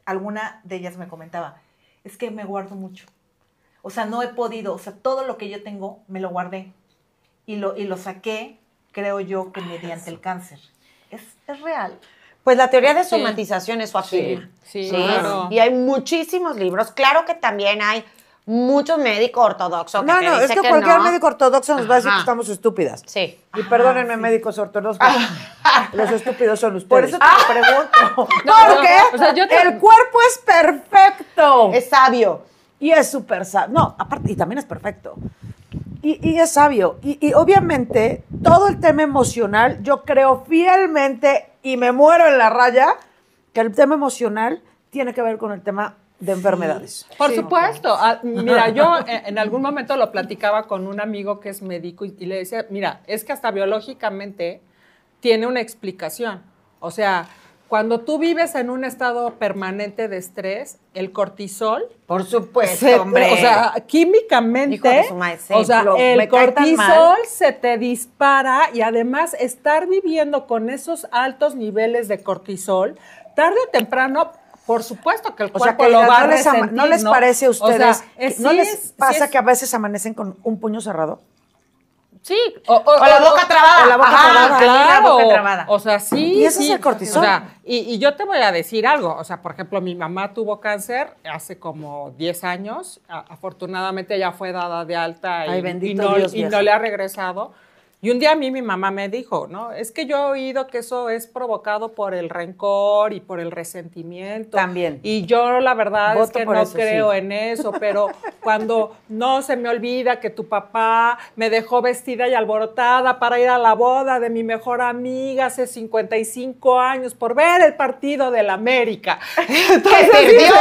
alguna de ellas me comentaba, es que me guardo mucho. O sea, no he podido, o sea, todo lo que yo tengo me lo guardé, y lo saqué, creo yo, que mediante el cáncer. ¿Es real? Pues la teoría de Sí. somatización eso afirma. Sí, claro. Y hay muchísimos libros. Claro que también hay muchos médicos ortodoxos que No, te no, es dice que cualquier no. médico ortodoxo nos va a decir que Ajá. estamos estúpidas. Sí. Y perdónenme, médicos ortodoxos, los estúpidos son ustedes. Por eso te pregunto. Porque o sea, yo te- el cuerpo es perfecto. Es sabio. Y es súper sabio. No, aparte, y también es perfecto. Y es sabio. Y obviamente, todo el tema emocional, yo creo fielmente, y me muero en la raya, que el tema emocional tiene que ver con el tema de enfermedades. Por supuesto. Mira, yo en algún momento lo platicaba con un amigo que es médico y le decía, mira, es que hasta biológicamente tiene una explicación. O sea, cuando tú vives en un estado permanente de estrés, el cortisol Por supuesto, o sea, químicamente, Hijo de su madre, sí, o sea, me el cae tan mal. cortisol se te dispara y además estar viviendo con esos altos niveles de cortisol, tarde o temprano, por supuesto que el O sea, cuerpo que lo va a no les, resentir, ¿no les parece a ustedes, ¿no sí les pasa es- que a veces amanecen con un puño cerrado? Sí, O la boca trabada. o la boca Ajá, trabada. claro. La boca trabada. O sea, sí. Y eso sí. es el cortisol. O sea, y yo te voy a decir algo. O sea, por ejemplo, mi mamá tuvo cáncer hace como 10 años. Afortunadamente ya fue dada de alta Ay, y bendito no, Dios, y vieja. no le ha regresado. Y un día a mí mi mamá me dijo, ¿no? Es que yo he oído que eso es provocado por el rencor y por el resentimiento. También. Y yo la verdad es Voto que por no eso, creo sí. en eso, pero cuando no se me olvida que tu papá me dejó vestida y alborotada para ir a la boda de mi mejor amiga hace 55 años por ver el partido del América. Entonces, perdió!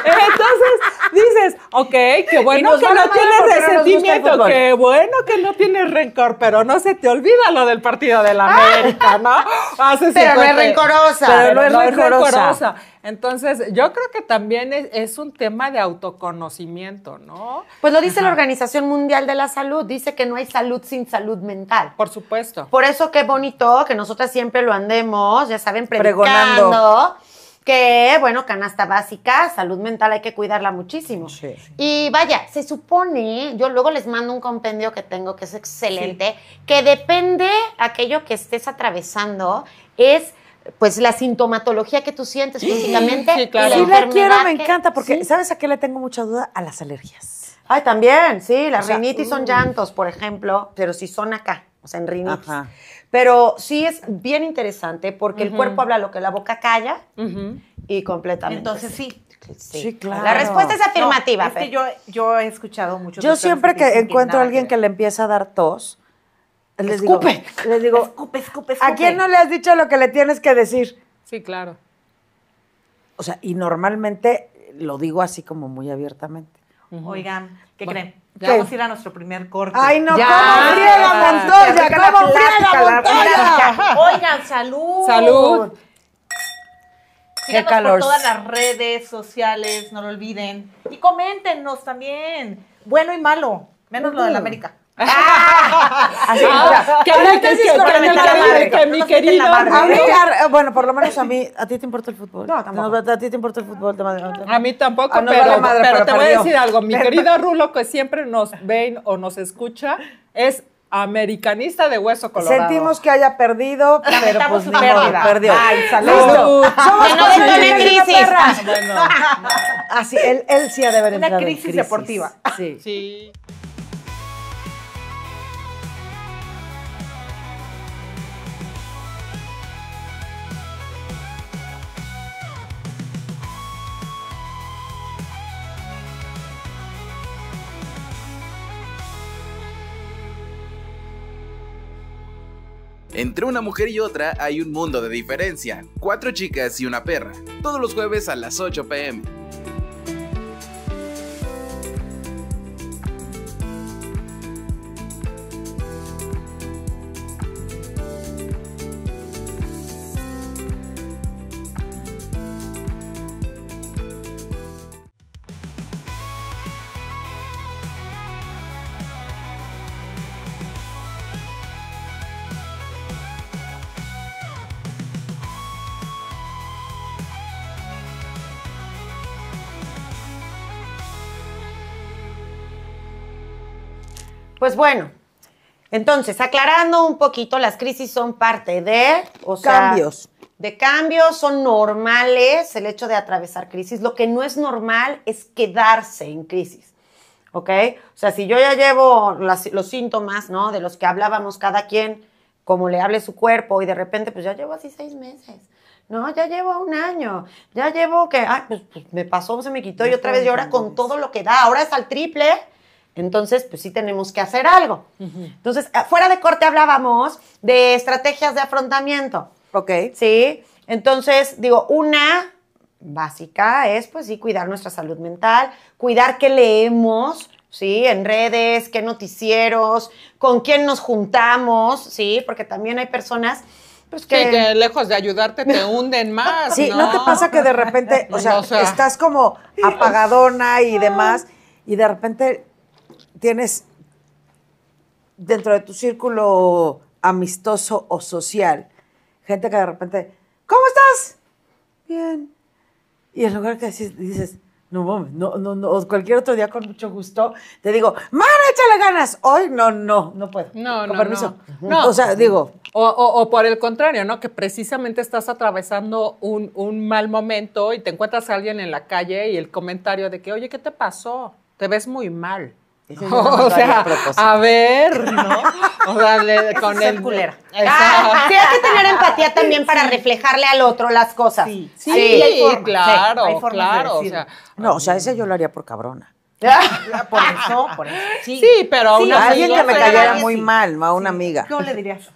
entonces dices, ok, qué bueno nos que va no la madre tienes porque no nos gusta el resentimiento, fútbol. qué bueno que no tienes rencor, pero no se te olvida lo del partido del América, ¿no? Hace Pero no es 50 rencorosa. Pero no Pero es no es rencorosa. rencorosa. Entonces, yo creo que también es un tema de autoconocimiento, ¿no? Pues lo dice la Organización Mundial de la Salud, dice que no hay salud sin salud mental. Por supuesto. Por eso qué bonito que nosotras siempre lo andemos, ya saben, Pregonando. predicando, que, bueno, canasta básica, salud mental hay que cuidarla muchísimo. Sí. Y vaya, se supone, yo luego les mando un compendio que tengo que es excelente, que depende aquello que estés atravesando, es pues la sintomatología que tú sientes físicamente. Sí, claro. Y la Sí la quiero, enfermedad me que- encanta, porque Sí. ¿sabes a qué le tengo mucha duda? A las alergias. Ay, también, sí, las O sea, rinitis son llantos, por ejemplo, pero sí son acá, o sea, en rinitis. Ajá. Pero sí es bien interesante porque el cuerpo habla lo que la boca calla Ujú. y completamente. Entonces sí. Sí, claro. La respuesta es afirmativa. No, es que Fer. yo he escuchado muchos Yo doctores siempre que dicen encuentro a nada alguien ver. que le empieza a dar tos, Escupe. les digo, Escupe, escupe, ¿a escupe. quién no le has dicho lo que le tienes que decir? Sí, claro. O sea, y normalmente lo digo así como muy abiertamente. Oigan, ¿qué Bueno, creen? ¿qué? Ya vamos a ir a nuestro primer corte. ¡Ay, no! Ya. ¿Cómo friega Montoya? Rica la ¿Cómo plática, friega la Montoya? plática. Oigan, salud. Salud. Síganos calor. por todas las redes sociales, no lo olviden. Y coméntenos también, bueno y malo, menos lo de la América. Así, Ah, que mi querido A mí, bueno, por lo menos a mí, ¿a ti te importa el fútbol? No, tampoco. ¿A ti te importa el fútbol? A mí tampoco, Ah, no, pero, vale madre, pero pero te voy a perdió. decir algo. Mi querido Rulo, que siempre nos ven o nos escucha, es americanista de hueso colorado. Sentimos que haya perdido, pero Lamentamos pues su ni modo, pérdida. perdió. Ay, salud. Listo. Somos Que no entre en conscientes, crisis. perra. Bueno, Así, él sí ha de haber Una entrado en crisis deportiva. Sí. sí. Entre una mujer y otra hay un mundo de diferencia. 4 chicas y una perra. Todos los jueves a las 8 p.m. Pues bueno, entonces, aclarando un poquito, las crisis son parte de, o sea, Cambios. de cambios, son normales el hecho de atravesar crisis. Lo que no es normal es quedarse en crisis, ¿ok? O sea, si yo ya llevo los síntomas, ¿no? De los que hablábamos cada quien, como le hable su cuerpo, y de repente, pues ya llevo así 6 meses. No, ya llevo 1 año, ya llevo que, pues me pasó, se me quitó y otra vez, y ahora con todo lo que da, ahora es al triple. Entonces, pues sí tenemos que hacer algo. Entonces, fuera de corte hablábamos de estrategias de afrontamiento, Ok. ¿sí? Entonces, digo, una básica es, pues sí, cuidar nuestra salud mental, cuidar qué leemos, ¿sí? En redes, qué noticieros, con quién nos juntamos, ¿sí? Porque también hay personas Pues Sí, que lejos de ayudarte te hunden más. Sí, ¿no te pasa que de repente, o sea, estás como apagadona y demás, y de repente tienes dentro de tu círculo amistoso o social, gente que de repente, ¿cómo estás? Bien. Y en lugar que dices, no mames, no, o cualquier otro día con mucho gusto, te digo, ¡mana, échale ganas! Hoy no puedo. Con permiso. No. O sea, digo. O por el contrario, ¿no? Que precisamente estás atravesando un mal momento y te encuentras a alguien en la calle y el comentario de que, oye, ¿qué te pasó? Te ves muy mal. O sea, a ver, ¿no? O sea, con el culera. Sí, hay que tener empatía también para reflejarle al otro las cosas. Sí, hay formas, claro, hay formas de claro. O decirlo. sea, No, o sea, ese yo lo haría por cabrona. Por eso. sí, pero a una Alguien que me amiga, cayera alguien muy sí. mal, a una amiga. ¿Qué le dirías?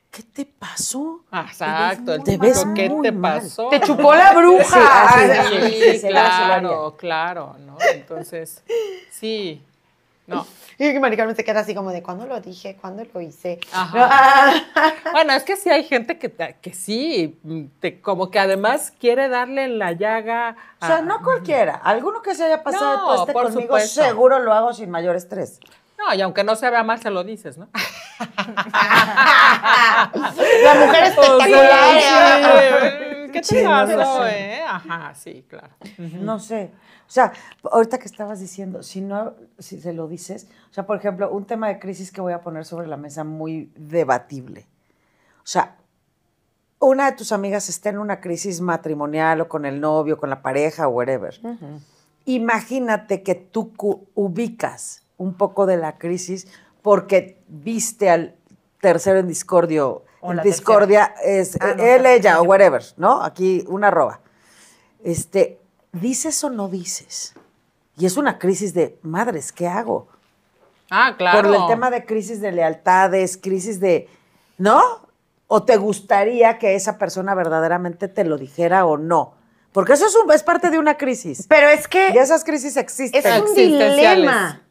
¿Qué te pasó? Exacto, Te ves ¿qué muy te mal. pasó? Te chupó la bruja. Sí, se la haría. claro, ¿no? Entonces, sí, no. Y Mari Carmen se queda así como de, ¿cuándo lo dije? ¿Cuándo lo hice? Ajá. Bueno, es que sí hay gente que sí, como que además quiere darle en la llaga. O sea, no cualquiera. Alguno que se haya pasado No, de tueste por conmigo, supuesto. seguro lo hago sin mayor estrés. No, y aunque no se vea mal, se lo dices, ¿no? La mujer espectacular. ¿Qué te Sí, no lo pasó, sé. Ajá, sí, claro. No sé. O sea, ahorita que estabas diciendo, si se lo dices, o sea, por ejemplo, un tema de crisis que voy a poner sobre la mesa muy debatible. O sea, una de tus amigas está en una crisis matrimonial o con el novio, con la pareja o whatever. Imagínate que tú ubicas un poco de la crisis porque viste al tercero en discordia, es él, ella o whatever, ¿no? Aquí una arroba. ¿Dices o no dices? Y es una crisis de, madres, ¿qué hago? Ah, claro. Por el tema de crisis de lealtades, crisis de, ¿no? ¿O te gustaría que esa persona verdaderamente te lo dijera o no? Porque eso es parte de una crisis. Pero es que Y esas crisis existen. es un Existenciales. dilema,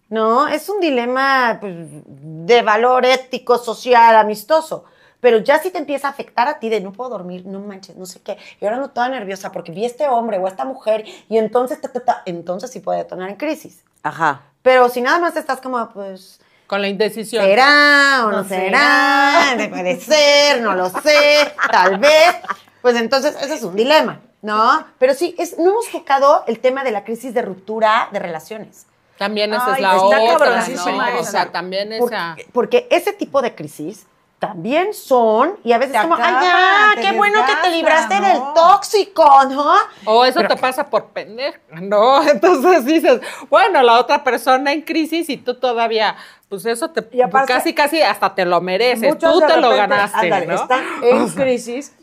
¿no? Es un dilema pues, de valor ético, social, amistoso. Pero ya si te empieza a afectar a ti de no puedo dormir, no manches, no sé qué. Y ahora no toda nerviosa porque vi a este hombre o a esta mujer y entonces, entonces sí puede detonar en crisis. Ajá. Pero si nada más estás como, pues, Con la indecisión. ¿será o no será? Puede ser, no lo sé, tal vez. Pues entonces ese es un dilema, ¿no? Pero sí, no hemos tocado el tema de la crisis de ruptura de relaciones. También esa es Ay, la está otra, cabroncísima ¿no? O esa. sea, también esa... Porque ese tipo de crisis también son, y a veces Te como, ay, acaban, ya, te qué bueno que te desgastan, libraste ¿no? del tóxico, ¿no? O eso te pasa por pendeja, ¿no? Entonces dices, bueno, la otra persona en crisis y tú todavía, pues eso te Y aparte, casi hasta te lo mereces, Muchos tú de te lo repente, ganaste, ándale, ¿no? están en crisis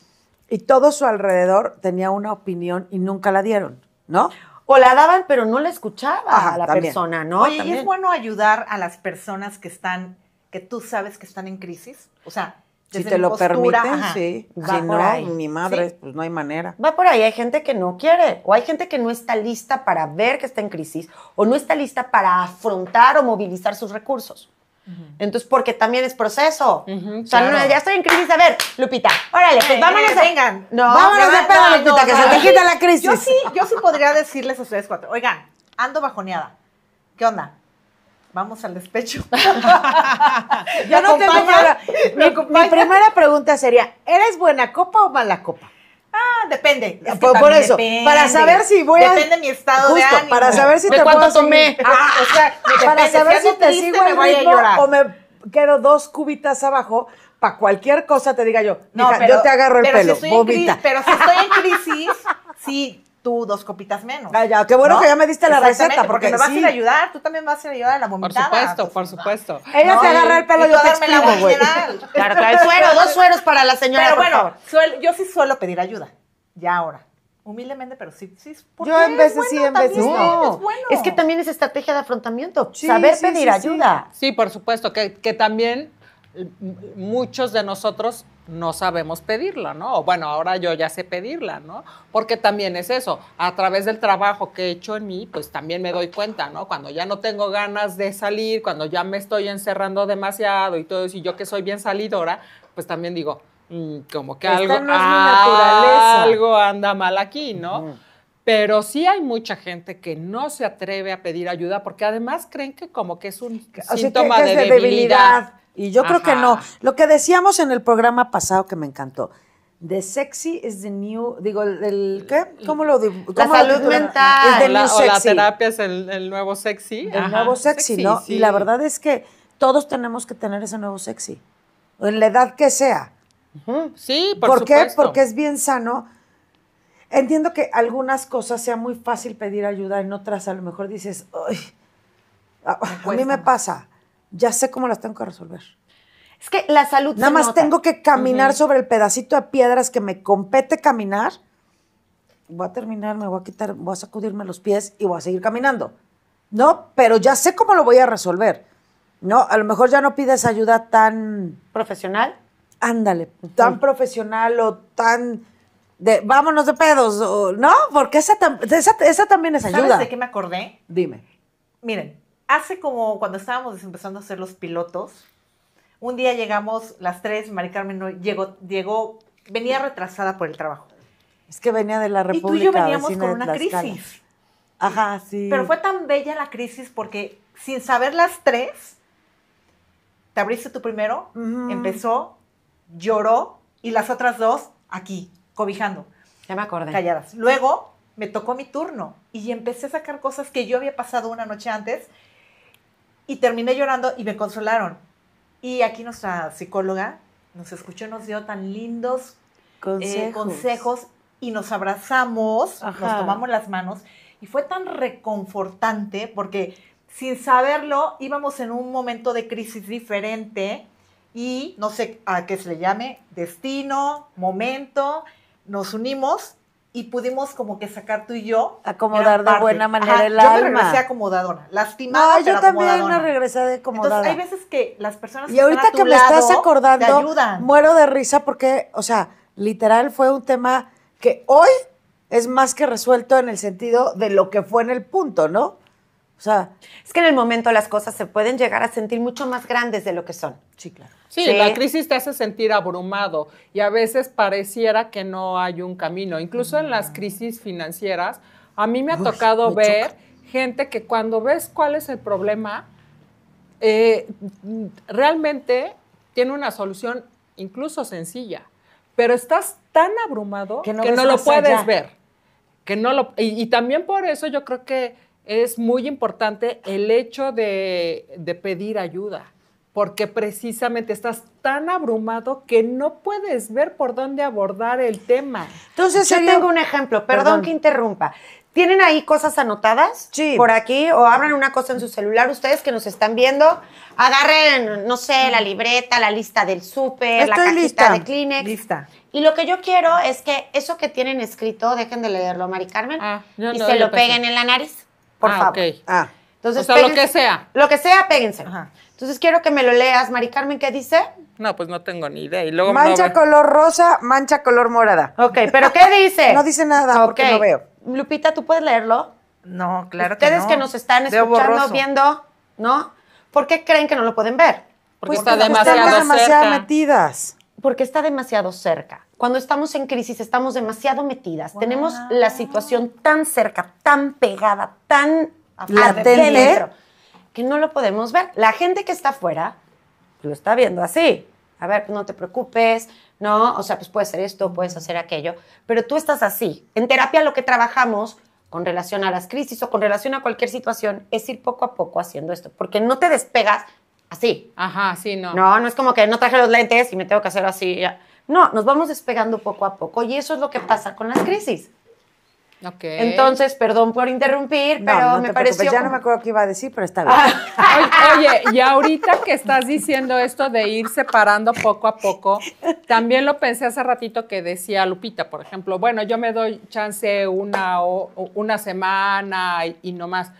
y todo su alrededor tenía una opinión y nunca la dieron, ¿no? O la daban, pero no la escuchaba Ajá, a la también. persona, ¿no? Oye, ¿y También. es bueno ayudar a las personas que tú sabes que están en crisis? O sea, Si desde te mi lo postura, permiten, ajá, sí. va Si por no, ahí. mi madre, Sí. pues no hay manera. Va por ahí, hay gente que no quiere, o hay gente que no está lista para ver que está en crisis, o no está lista para afrontar o movilizar sus recursos. Entonces, porque también es proceso. Ujú, O sea, claro. no, ya estoy en crisis, a ver, Lupita, órale, pues vámonos a... vengan. No, Vámonos de pedo, Lupita, que se te quita la crisis. Yo sí podría decirles a ustedes cuatro, oigan, ando bajoneada. ¿Qué onda? Vamos al despecho. Yo no tengo acompaña? mi primera pregunta sería, ¿eres buena copa o mala copa? Ah, depende. Es que Por también eso, depende. para saber si voy a... Depende de mi estado de Justo, ánimo. para saber si ¿De te cuánto puedo tomé? seguir. O sea, Para depende, saber si ando te triste, sigo me el voy a ritmo llorar. o me quedo 2 cubitas abajo para cualquier cosa te diga yo, No, mija, pero- yo te agarro el pero pelo, si estoy en vomita. pero si estoy en crisis, sí, tú 2 copitas menos. Ah, ya, qué bueno que ya me diste la Exactamente, receta, porque me vas a sí. ir a ayudar, tú también vas a ir a ayudar a la Por vomitada. supuesto, por supuesto. Ella te agarra el pelo, Y yo tú te darme la exprimo, güey. general. Claro, claro, el suero, 2 sueros para la señora, Pero por bueno, favor. yo sí suelo pedir ayuda, ya ahora. Humildemente, pero sí. porque Yo en es veces sí, en veces también, no. Es bueno. Es que también es estrategia de afrontamiento, Sí, saber sí, pedir sí, ayuda. Sí, por supuesto, que también muchos de nosotros no sabemos pedirla, ¿no? O bueno, ahora yo ya sé pedirla, ¿no? Porque también es eso, a través del trabajo que he hecho en mí, pues también me doy cuenta, ¿no? Cuando ya no tengo ganas de salir, cuando ya me estoy encerrando demasiado y todo eso, y yo que soy bien salidora, pues también digo, como que Esta algo, no es mi naturaleza. algo anda mal aquí, ¿no? Pero sí hay mucha gente que no se atreve a pedir ayuda porque además creen que como que es un O sea, síntoma que es de debilidad. Y yo creo que Ajá. no. Lo que decíamos en el programa pasado que me encantó. The sexy is the new, digo, ¿qué? ¿Cómo lo digo? La salud mental. Es the O la, new o la sexy. terapia es el nuevo sexy. El Ajá, nuevo sexy, ¿no? sí. Y la verdad es que todos tenemos que tener ese nuevo sexy. En la edad que sea. Sí, por ¿Por qué? supuesto. Porque es bien sano. Entiendo que algunas cosas sea muy fácil pedir ayuda, en otras a lo mejor dices, "Ay, a mí me pasa, ya sé cómo las tengo que resolver. Es que la salud Nada se más nota. tengo que caminar sobre el pedacito de piedras que me compete caminar. Voy a terminar, me voy a quitar, voy a sacudirme los pies y voy a seguir caminando. ¿No? Pero ya sé cómo lo voy a resolver. ¿No? A lo mejor ya no pides ayuda tan, ¿Profesional? ándale, tan profesional o tan de vámonos de pedos, o, ¿no? Porque esa también es ayuda. ¿Sabes de qué me acordé? Dime. Miren, hace como cuando estábamos empezando a hacer los pilotos, un día llegamos las 3, Mari Carmen no llegó, venía retrasada por el trabajo. Es que venía de la Y tú República y yo veníamos vecina con de una Tlaxcala. crisis. Ajá, sí. Pero fue tan bella la crisis porque sin saber las 3, te abriste tú primero, empezó, lloró y las otras 2 aquí, cobijando, Ya me acordé. calladas. Luego me tocó mi turno y empecé a sacar cosas que yo había pasado una noche antes y terminé llorando y me consolaron. Y aquí nuestra psicóloga nos escuchó, nos dio tan lindos consejos y nos abrazamos, Ajá. nos tomamos las manos y fue tan reconfortante porque sin saberlo íbamos en un momento de crisis diferente y no sé a qué se le llame, destino, momento, nos unimos y pudimos como que sacar tú y yo. Acomodar gran de parte. buena manera el yo alma. me regresé acomodadora, lastimada, No, pero yo también acomodadona. me regresé de acomodada. Entonces, hay veces que las personas Y que ahorita están a que tu me estás lado acordando, te ayudan. muero de risa porque, o sea, literal fue un tema que hoy es más que resuelto en el sentido de lo que fue en el punto, ¿no? O sea, Es que en el momento las cosas se pueden llegar a sentir mucho más grandes de lo que son. sí, claro. Sí, Sí. la crisis te hace sentir abrumado y a veces pareciera que no hay un camino. Incluso en las crisis financieras, a mí me ha tocado me ver gente que cuando ves cuál es el problema, realmente tiene una solución incluso sencilla, pero estás tan abrumado Que que no no, ves lo más puedes allá. ver. Y también por eso yo creo que es muy importante el hecho de pedir ayuda, porque precisamente estás tan abrumado que no puedes ver por dónde abordar el tema. Entonces, Yo sería- tengo un ejemplo, perdón que interrumpa. ¿Tienen ahí cosas anotadas? Sí. Por aquí, o abran una cosa en su celular, ustedes que nos están viendo, agarren, no sé, la libreta, la lista del súper, la Estoy cajita lista. de Kleenex. Lista. Y lo que yo quiero es que eso que tienen escrito, dejen de leerlo, Mari Carmen, Yo y no, se yo lo pensé. peguen en la nariz, por favor. Ok. Ah, Entonces, O sea, lo péguense- que sea. Lo que sea, péguense. Ajá. Entonces quiero que me lo leas, Mari Carmen, ¿qué dice? No, pues no tengo ni idea. Y luego mancha no, color rosa, mancha color morada. Ok, ¿pero qué dice? No dice nada porque Ok. no veo. Lupita, ¿tú puedes leerlo? No, claro Ustedes no. que nos están Veo escuchando, borroso. viendo, ¿no? ¿Por qué creen que no lo pueden ver? porque Pues está porque demasiado estamos demasiado cerca. metidas. Porque está demasiado cerca. Cuando estamos en crisis estamos demasiado metidas. Tenemos la situación tan cerca, tan pegada, tan Latente. adentro, que no lo podemos ver. La gente que está afuera lo está viendo así. A ver, no te preocupes, ¿no? O sea, pues puedes hacer esto, puedes hacer aquello, pero tú estás así. En terapia lo que trabajamos con relación a las crisis o con relación a cualquier situación es ir poco a poco haciendo esto, porque no te despegas así. Ajá, sí, no. No es como que no traje los lentes y me tengo que hacer así. Ya. No, nos vamos despegando poco a poco y eso es lo que pasa con las crisis. Ok. Entonces, perdón por interrumpir, No, pero no me te pareció... preocupes, ya no como- me acuerdo qué iba a decir, pero está bien. Oye, y ahorita que estás diciendo esto de ir separando poco a poco, también lo pensé hace ratito que decía Lupita, por ejemplo, bueno, yo me doy chance una semana y no más,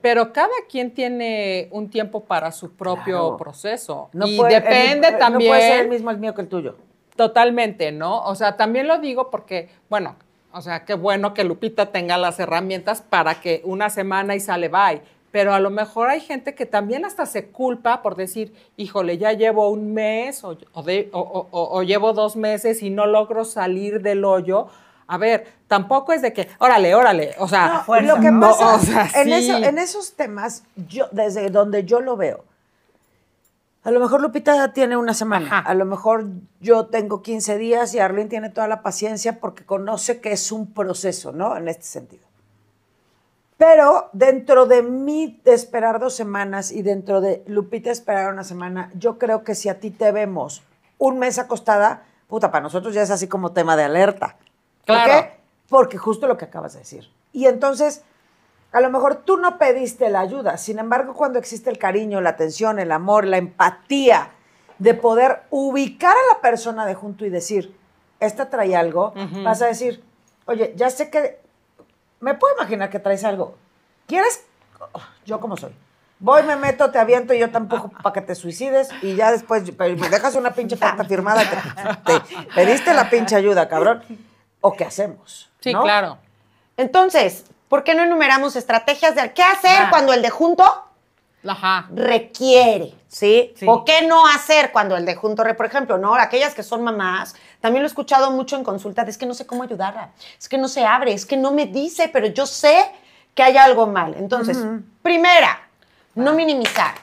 pero cada quien tiene un tiempo para su propio Claro. proceso No y puede- depende no también. puede ser el mismo el mío que el tuyo. Totalmente, ¿no? O sea, también lo digo porque, bueno, o sea, qué bueno que Lupita tenga las herramientas para que una semana y sale bye. pero a lo mejor hay gente que también hasta se culpa por decir, híjole, ya llevo un mes o llevo 2 meses y no logro salir del hoyo. A ver, tampoco es de que, órale, o sea, No, lo que pasa, o sea, sí. en esos temas, yo, desde donde yo lo veo, a lo mejor Lupita tiene una semana, Ajá. a lo mejor yo tengo 15 días y Arlene tiene toda la paciencia porque conoce que es un proceso, ¿no? En este sentido. Pero dentro de mí de esperar 2 semanas y dentro de Lupita esperar una semana, yo creo que si a ti te vemos un mes acostada, puta, para nosotros ya es así como tema de alerta. ¿Por Claro. qué? Porque justo lo que acabas de decir. Y entonces, a lo mejor tú no pediste la ayuda. Sin embargo, cuando existe el cariño, la atención, el amor, la empatía de poder ubicar a la persona de junto y decir, esta trae algo, vas a decir, oye, ya sé que, me puedo imaginar que traes algo. ¿Quieres? Yo como soy. Voy, me meto, te aviento y yo tampoco para que te suicides y ya después me dejas una pinche carta firmada. Te pediste la pinche ayuda, cabrón. ¿O qué hacemos? Sí, ¿no? claro. Entonces, ¿por qué no enumeramos estrategias de qué hacer cuando el de junto Ajá. requiere, ¿sí? Sí. O qué no hacer cuando el de junto, por ejemplo, ¿no? Aquellas que son mamás, también lo he escuchado mucho en consulta, es que no sé cómo ayudarla, es que no se abre, es que no me dice, pero yo sé que hay algo mal. Entonces, primera, no minimizar,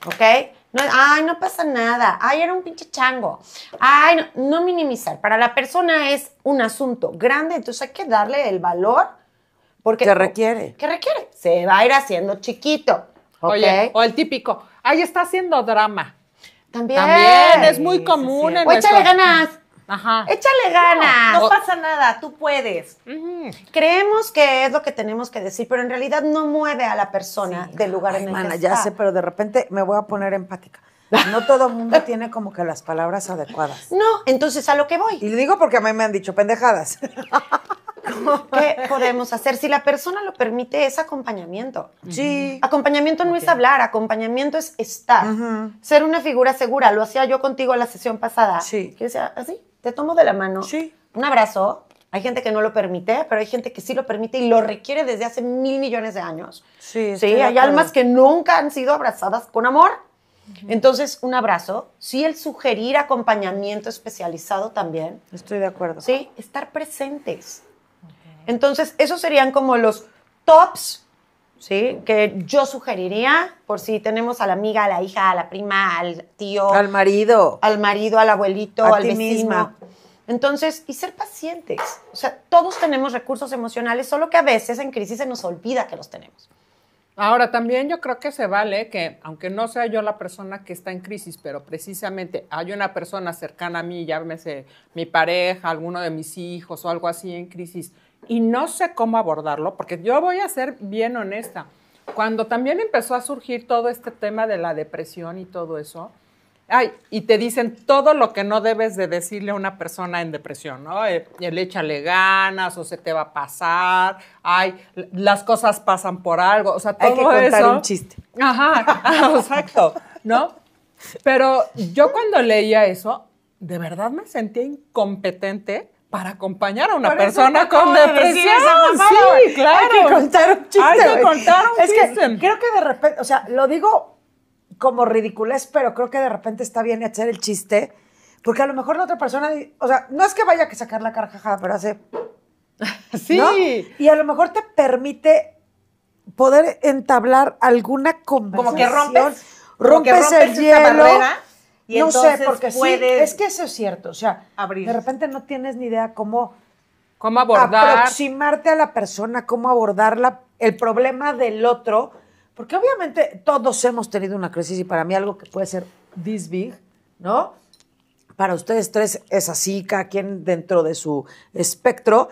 ¿ok? No, ay, no pasa nada, ay, era un pinche chango, ay, no minimizar. Para la persona es un asunto grande, entonces hay que darle el valor porque Que requiere. ¿Qué requiere? Se va a ir haciendo chiquito. ¿Ok? Oye, o el típico, ay, está haciendo drama. También. También es muy común en O échale nuestro- ganas. Ajá. Échale ganas. No pasa nada, tú puedes. Creemos que es lo que tenemos que decir, pero en realidad no mueve a la persona del lugar Ay, en el mana, que ya está. sé, pero de repente me voy a poner empática. No todo el mundo tiene como que las palabras adecuadas. No, entonces a lo que Y voy. le digo porque a mí me han dicho pendejadas. ¿Qué podemos hacer? Si la persona lo permite, es acompañamiento. Sí. Acompañamiento no es hablar, acompañamiento es estar. Ser una figura segura. Lo hacía yo contigo en la sesión pasada. Sí. Que decía, así, te tomo de la mano. Sí. Un abrazo. Hay gente que no lo permite, pero hay gente que sí lo permite y lo requiere desde hace 1,000 millones de años. Sí, estoy Sí, de hay acuerdo. almas que nunca han sido abrazadas con amor. Entonces, un abrazo. Sí, el sugerir acompañamiento especializado también. Estoy de acuerdo. Sí, estar presentes. Entonces, esos serían como los tops, ¿sí? Que yo sugeriría por si tenemos a la amiga, a la hija, a la prima, al tío, Al marido. al marido, al abuelito, A al ti vecino. misma. Entonces, y ser pacientes. O sea, todos tenemos recursos emocionales, solo que a veces en crisis se nos olvida que los tenemos. Ahora, también yo creo que se vale que, aunque no sea yo la persona que está en crisis, pero precisamente hay una persona cercana a mí, llámese mi pareja, alguno de mis hijos o algo así en crisis, y no sé cómo abordarlo, porque yo voy a ser bien honesta. Cuando también empezó a surgir todo este tema de la depresión y todo eso, ay, y te dicen todo lo que no debes de decirle a una persona en depresión, ¿no? El échale ganas o se te va a pasar, ay, las cosas pasan por algo, o sea, todo Hay que contar eso. un chiste. Ajá, exacto, ¿no? Pero yo cuando leía eso, de verdad me sentía incompetente para acompañar a una Por eso persona te acabo con de decir depresión. esa mamada, Sí, güey. claro. Hay que contar un chiste. Hay que güey. contar un Es chiste. que creo que de repente, o sea, lo digo como ridiculez, pero creo que de repente está bien hacer el chiste, porque a lo mejor la otra persona, o sea, no es que vaya a sacar la carcajada, pero hace, Sí. ¿no? Y a lo mejor te permite poder entablar alguna conversación. Como que rompes Rompes el esa hielo. barrera y no sé, entonces porque sí, puedes es que eso es cierto. O sea, abrir. de repente no tienes ni idea cómo ¿Cómo abordar? aproximarte a la persona, cómo abordar el problema del otro, porque obviamente todos hemos tenido una crisis y para mí algo que puede ser this big, ¿no? Para ustedes tres es así, cada quien dentro de su espectro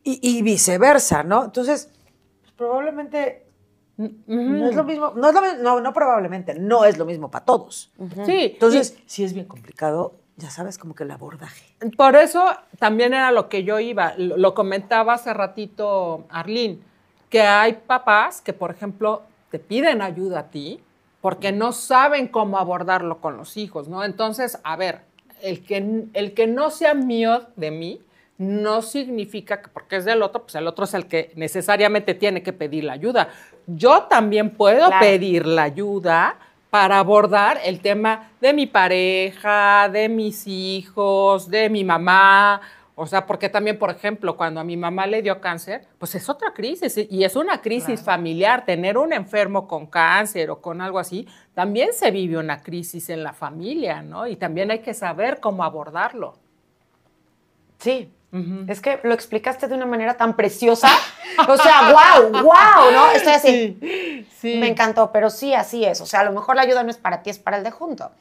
y viceversa, ¿no? Entonces, pues, probablemente no es lo mismo, no probablemente, no es lo mismo para todos. Sí. Entonces, sí es bien complicado, ya sabes, como que el abordaje. Por eso también era lo que yo iba. Lo comentaba hace ratito Arlene, que hay papás que, por ejemplo, te piden ayuda a ti porque no saben cómo abordarlo con los hijos, ¿no? Entonces, a ver, el que no sea mío de mí, no significa que porque es del otro, pues el otro es el que necesariamente tiene que pedir la ayuda. Yo también puedo pedir la ayuda para abordar el tema de mi pareja, de mis hijos, de mi mamá. O sea, porque también, por ejemplo, cuando a mi mamá le dio cáncer, pues es otra crisis y es una crisis familiar. Tener un enfermo con cáncer o con algo así, también se vive una crisis en la familia, ¿no? Y también hay que saber cómo abordarlo. Sí. Es que lo explicaste de una manera tan preciosa. O sea, wow, ¿no? Estoy así. Sí. Me encantó, pero sí, así es. O sea, a lo mejor la ayuda no es para ti, es para el de junto.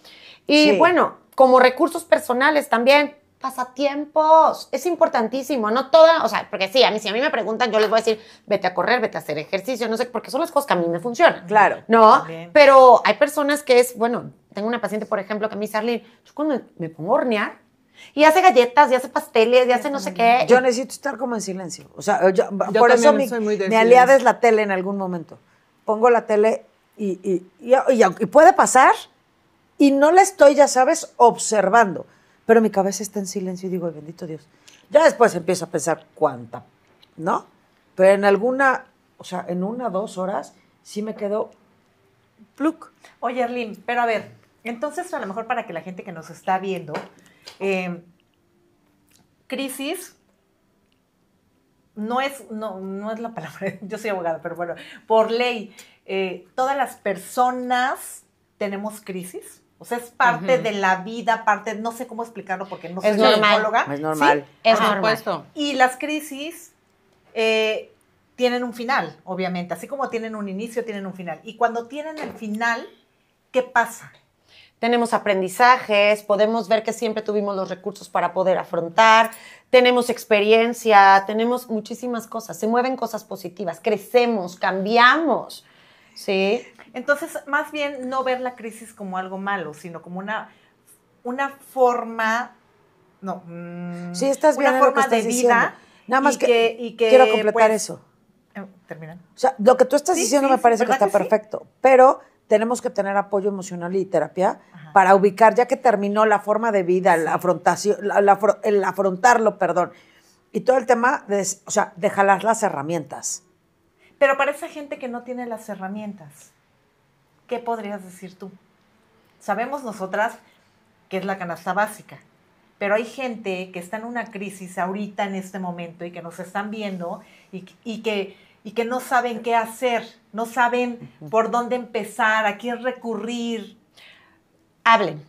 Y bueno, como recursos personales también, pasatiempos. Es importantísimo, no toda, o sea, porque sí, si a mí me preguntan, yo les voy a decir, vete a correr, vete a hacer ejercicio, no sé, porque son las cosas que a mí me funcionan. Claro. ¿No? También. Pero hay personas que bueno, tengo una paciente, por ejemplo, que me dice, Arlene, yo cuando me pongo a hornear, y hace galletas, y hace pasteles, y hace no sé qué. Yo necesito estar como en silencio. O sea, por también eso soy muy de mi aliada silencio. es la tele en algún momento. Pongo la tele y puede pasar y no la estoy, ya sabes, observando. Pero mi cabeza está en silencio y digo, ay, bendito Dios. Ya después empiezo a pensar cuánta, ¿no? Pero en alguna, o sea, en 1 o 2 horas sí me quedo pluk. Oye, Arlene, pero a ver, entonces a lo mejor para que la gente que nos está viendo, crisis no es la palabra, yo soy abogada, pero bueno, por ley, todas las personas tenemos crisis. O sea, es parte de la vida, no sé cómo explicarlo porque no soy psicóloga. Es normal. ¿Sí? Es Por normal. supuesto. Y las crisis tienen un final, obviamente. Así como tienen un inicio, tienen un final. Y cuando tienen el final, ¿qué pasa? Tenemos aprendizajes, podemos ver que siempre tuvimos los recursos para poder afrontar, tenemos experiencia, tenemos muchísimas cosas, se mueven cosas positivas, crecemos, cambiamos, ¿sí? Entonces, más bien no ver la crisis como algo malo, sino como una forma, Sí, estás bien una en lo que forma de estás vida. diciendo. Nada más y que que, quiero completar pues, eso. Termina. O sea, lo que tú estás Sí, diciendo sí, me parece que ¿verdad está que sí? perfecto, pero tenemos que tener apoyo emocional y terapia para ubicar, ya que terminó la forma de vida, la afrontación, el afrontarlo, perdón, y todo el tema de jalar las herramientas. Pero para esa gente que no tiene las herramientas, ¿qué podrías decir tú? Sabemos nosotras que es la canasta básica, pero hay gente que está en una crisis ahorita en este momento y que nos están viendo y que no saben qué hacer, no saben por dónde empezar, a quién recurrir. Hablen.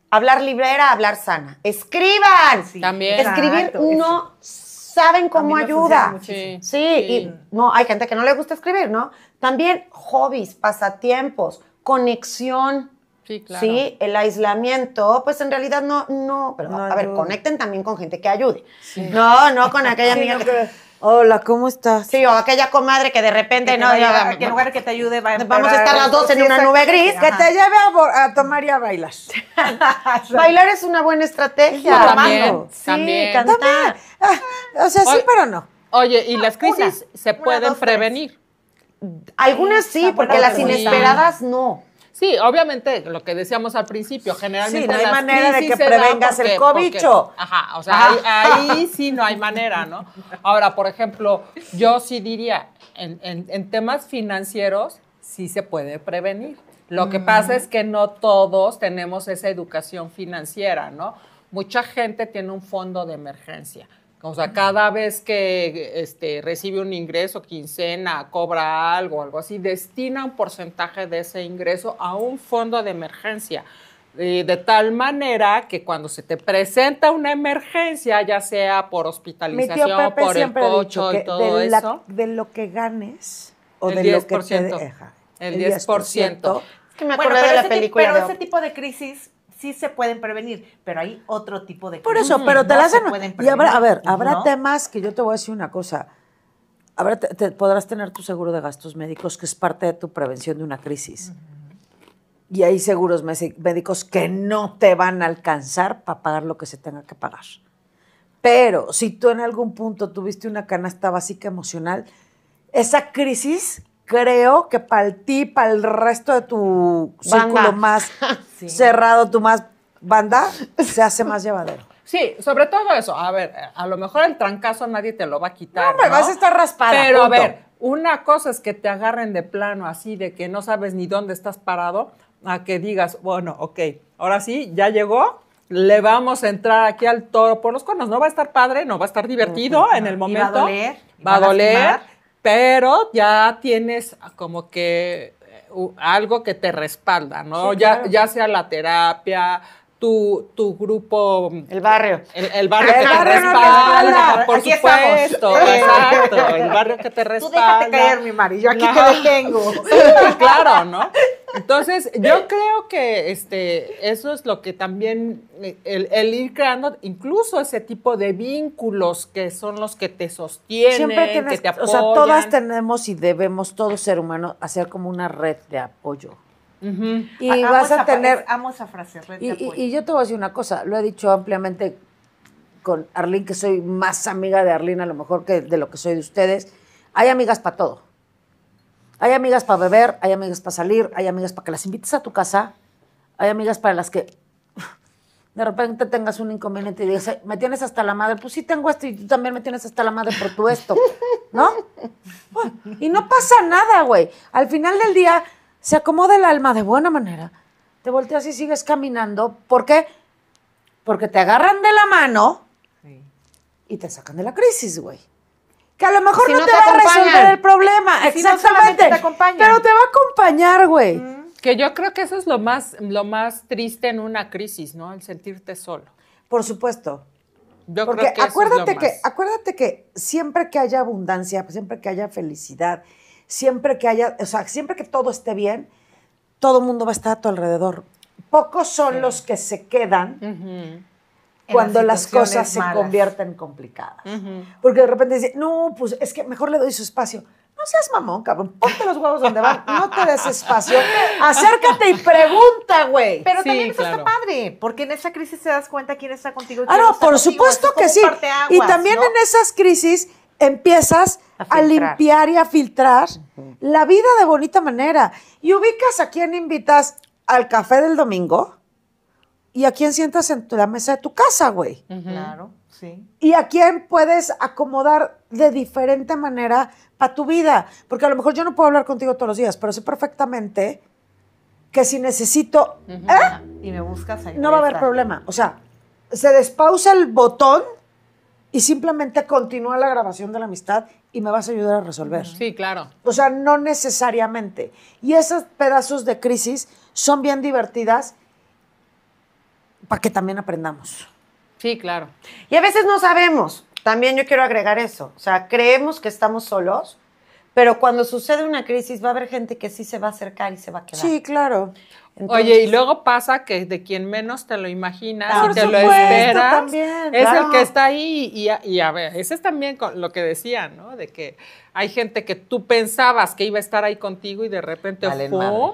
Hablar libre era hablar sana. ¡Escriban! Sí, También. Escribir exacto, no saben cómo A mí me ayuda. funciona muchísimo. Sí, y no, hay gente que no le gusta escribir, ¿no? También hobbies, pasatiempos, conexión. Sí, claro. Sí, el aislamiento, pues en realidad no, pero No a ver, ayuda. conecten también con gente que ayude. No con aquella amiga Hola, ¿cómo estás? sí, o aquella comadre que de repente Que no, en lugar de que te ayude, va a vamos a estar las dos en Sí, una exacto. nube gris. Que te lleve a tomar y a bailar. Bailar es una buena estrategia. También, Sí, también. cantar. O sea, sí, Oye, pero no. Oye, y las crisis se pueden dos, tres. prevenir. Algunas sí, Está porque buena las pregunta. inesperadas no. Sí, obviamente, lo que decíamos al principio, generalmente Sí, no hay las manera de crisis que se dan prevengas el cobicho. Ajá, o sea, ahí sí no hay manera, ¿no? Ahora, por ejemplo, yo sí diría, en temas financieros, sí se puede prevenir. Lo que pasa es que no todos tenemos esa educación financiera, ¿no? Mucha gente tiene un fondo de emergencia. O sea, cada vez que recibe un ingreso, quincena, cobra algo así, destina un porcentaje de ese ingreso a un fondo de emergencia. De tal manera que cuando se te presenta una emergencia, ya sea por Mi hospitalización, tío Pepe por el siempre ha dicho cocho que y todo eso, de lo que ganes o el de 10%. lo que te deja. El 10%. Es que me Bueno, acordé de la pero película ese de... tipo de crisis sí se pueden prevenir, pero hay otro tipo de crisis. Por eso, pero te no las se hacen. pueden Y habrá, prevenir, habrá ¿no? temas que yo te voy a decir una cosa. Podrás tener tu seguro de gastos médicos, que es parte de tu prevención de una crisis. Y hay seguros médicos que no te van a alcanzar para pagar lo que se tenga que pagar. Pero si tú en algún punto tuviste una canasta básica emocional, esa crisis creo que para ti, para el resto de tu Banda. círculo más cerrado, tu más banda, se hace más llevadero. Sí, sobre todo eso. A ver, a lo mejor el trancazo nadie te lo va a quitar. No, me vas a estar raspada. Pero punto. a ver, una cosa es que te agarren de plano así, de que no sabes ni dónde estás parado, a que digas, bueno, ok, ahora sí, ya llegó, le vamos a entrar aquí al toro por los cuernos. No va a estar padre, no va a estar divertido en el momento. Y va a doler. Va a doler, lastimar. pero ya tienes como que algo que te respalda, ¿no? Sí, claro. Ya sea la terapia, tu grupo, El barrio. el barrio El que te barrio nos respalda, respalda. por Aquí supuesto, exacto, el barrio que te Tú respalda. déjate caer, mi Mari, yo aquí No. te detengo. Sí, claro, ¿no? Entonces, yo creo que eso es lo que también, el ir creando incluso ese tipo de vínculos que son los que te sostienen, Siempre que tienes, te apoyan. o sea, todas tenemos y debemos, todo ser humano, hacer como una red de apoyo. Ujú. Y Amo vas a esa tener... amo esa frase, red de apoyo. Y yo te voy a decir una cosa, lo he dicho ampliamente con Arlene, que soy más amiga de Arlene a lo mejor que de lo que soy de ustedes. Hay amigas para todo. Hay amigas para beber, hay amigas para salir, hay amigas para que las invites a tu casa, hay amigas para las que de repente tengas un inconveniente y digas, "Ay, me tienes hasta la madre". Pues sí tengo esto y tú también me tienes hasta la madre por tu esto, ¿no? Y no pasa nada, güey. Al final del día se acomoda el alma de buena manera. Te volteas y sigues caminando. ¿Por qué? Porque te agarran de la mano y te sacan de la crisis, güey. Que a lo mejor Si no no te te va a acompañan. resolver el problema. Y si no Exactamente. solamente te acompañan. Pero te va a acompañar, güey. Que yo creo que eso es lo más triste en una crisis, ¿no? El sentirte solo. Por supuesto. Yo Porque creo que acuérdate que siempre que haya abundancia, siempre que haya felicidad, siempre que haya, o sea, siempre que todo esté bien, todo el mundo va a estar a tu alrededor. Pocos son los que se quedan Ujú. cuando En las situaciones cosas se malas. convierten complicadas. Porque de repente dice, no, pues es que mejor le doy su espacio. No seas mamón, cabrón. Ponte los huevos donde van. No te des espacio. Acércate y pregunta, güey. Pero Sí, también eso claro. está padre, porque en esa crisis te das cuenta quién está contigo y Ah, quién no, está por contigo. supuesto Es que como sí. un parteaguas, Y también ¿no? en esas crisis empiezas A a filtrar. limpiar y a filtrar la vida de bonita manera. Y ubicas a quién invitas al café del domingo y a quién sientas en la mesa de tu casa, güey. Claro, sí. Y a quién puedes acomodar de diferente manera para tu vida. Porque a lo mejor yo no puedo hablar contigo todos los días, pero sé perfectamente que si necesito, Y me buscas ahí. no va a haber problema. O sea, se despausa el botón y simplemente continúa la grabación de la amistad y me vas a ayudar a resolver. Sí, claro. O sea, no necesariamente. Y esos pedazos de crisis son bien divertidas para que también aprendamos. Sí, claro. Y a veces no sabemos. También yo quiero agregar eso. O sea, creemos que estamos solos, pero cuando sucede una crisis va a haber gente que sí se va a acercar y se va a quedar. Sí, claro. Entonces, Oye, y luego pasa que de quien menos te lo imaginas Por y te lo supuesto, esperas, también, es claro. el que está ahí. Y a ver, ese es también lo que decían, ¿no? De que hay gente que tú pensabas que iba a estar ahí contigo y de repente, Valen ¡pum!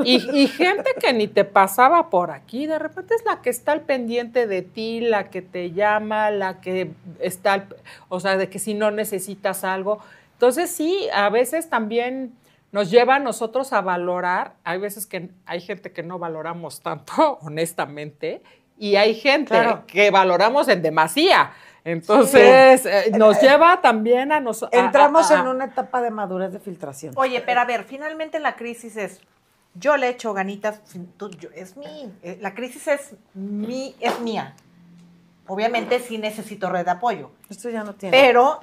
Y gente que ni te pasaba por aquí, de repente es la que está al pendiente de ti, la que te llama, la que está, o sea, de que si no necesitas algo. Entonces sí, a veces también nos lleva a nosotros a valorar, hay veces que hay gente que no valoramos tanto, honestamente, y hay gente Claro. que valoramos en demasía. Entonces, nos lleva también a nosotros. Entramos en una etapa de madurez de filtración. Oye, pero a ver, finalmente la crisis es, yo le echo ganitas, la crisis es mía. Obviamente sí necesito red de apoyo, Esto ya no tiene. pero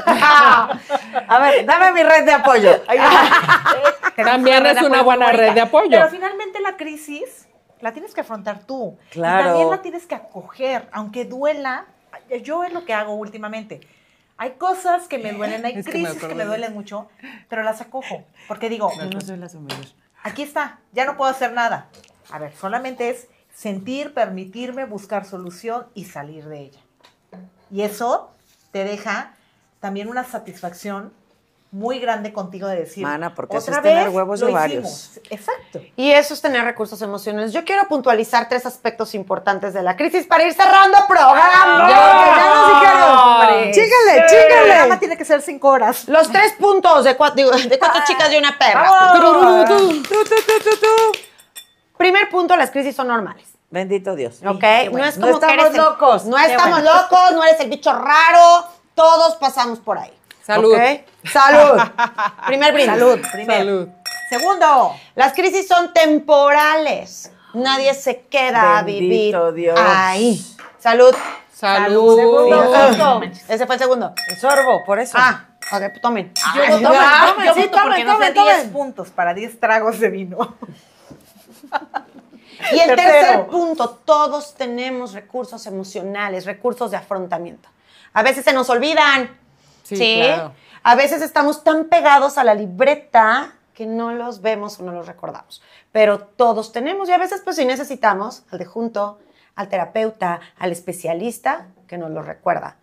A ver, dame mi red de apoyo. También es una buena red de apoyo. Pero finalmente la crisis la tienes que afrontar tú. Claro. Y también la tienes que acoger, aunque duela. Yo es lo que hago últimamente. Hay cosas que me duelen, hay Es que me crisis que acuerdo me de duelen mucho, pero las acojo. Porque digo, Yo no soy la sommelier. aquí está, ya no puedo hacer nada. A ver, solamente es sentir, permitirme, buscar solución y salir de ella. Y eso te deja también una satisfacción muy grande contigo de decir, Mana, porque eso otra es tener vez huevos lo ovarios. hicimos. Exacto. Y eso es tener recursos emocionales. Yo quiero puntualizar 3 aspectos importantes de la crisis para ir cerrando programa. Ya nos dijeron, hombre. Chíngale, El chíngale. programa tiene que ser 5 horas. Los 3 puntos de 4 chicas y una perra. ¡Vamos! Tú. Primer punto, las crisis son normales. Bendito Dios. ¿Ok? bueno. No es No como que estamos eres locos. No Qué estamos bueno. locos, no eres el bicho raro. Todos pasamos por ahí. Salud. ¿Ok? Salud. Primer brindis. Salud, primero. Salud. Segundo. Las crisis son temporales. Nadie se queda a vivir Bendito Dios. ahí. Salud. Salud. Segundo Ah, punto. ese fue el segundo. El sorbo, por eso. Ah, ok, pues tomen. Yo Ay, voto, ya. yo sí, voto porque tomen, nos dé tomen, 10 tomen. puntos para 10 tragos de vino. Y el Tercero. tercer punto, todos tenemos recursos emocionales, recursos de afrontamiento. A veces se nos olvidan. Sí, claro. A veces estamos tan pegados a la libreta que no los vemos o no los recordamos. Pero todos tenemos y a veces pues sí necesitamos al de junto, al terapeuta, al especialista que nos lo recuerda.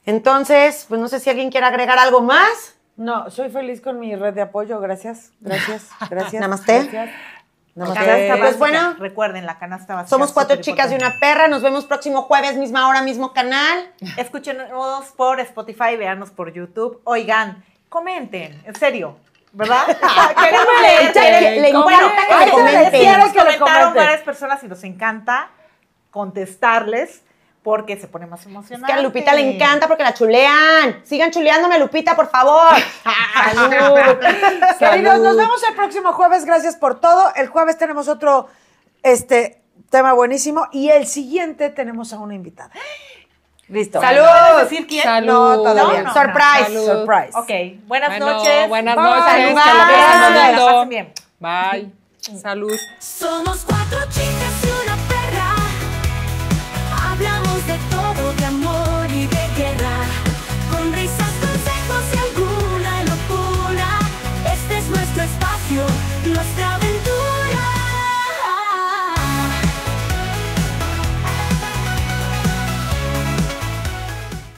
Entonces, pues no sé si alguien quiere agregar algo más. No, soy feliz con mi red de apoyo. Gracias. Namaste. Gracias. Namaste. Canasta Pues básica. bueno, Recuerden, la canasta básica. somos 4 súper chicas y importante. una perra. Nos vemos próximo jueves, misma hora, mismo canal. Escúchenos por Spotify, véanos por YouTube. Oigan, comenten, en serio, ¿verdad? Queremos leer. Le encanta que le comenten. quiero Nos que le comentaron comenten. varias personas y nos encanta contestarles porque se pone más Es emocionante. que a Lupita le encanta porque la chulean. Sigan chuleándome, Lupita, por favor. Salud. Queridos, nos vemos el próximo jueves. Gracias por todo. El jueves tenemos otro tema buenísimo. Y el siguiente tenemos a una invitada. Listo. Salud. ¿Puedes decir quién? Salud. No, todavía no. Surprise. Salud. Surprise. Ok, buenas Bueno, noches. buenas Bye. noches. Que la Bye. pasen Que la bonito. pasen bien. Bye. Salud. Somos 4 chicas y una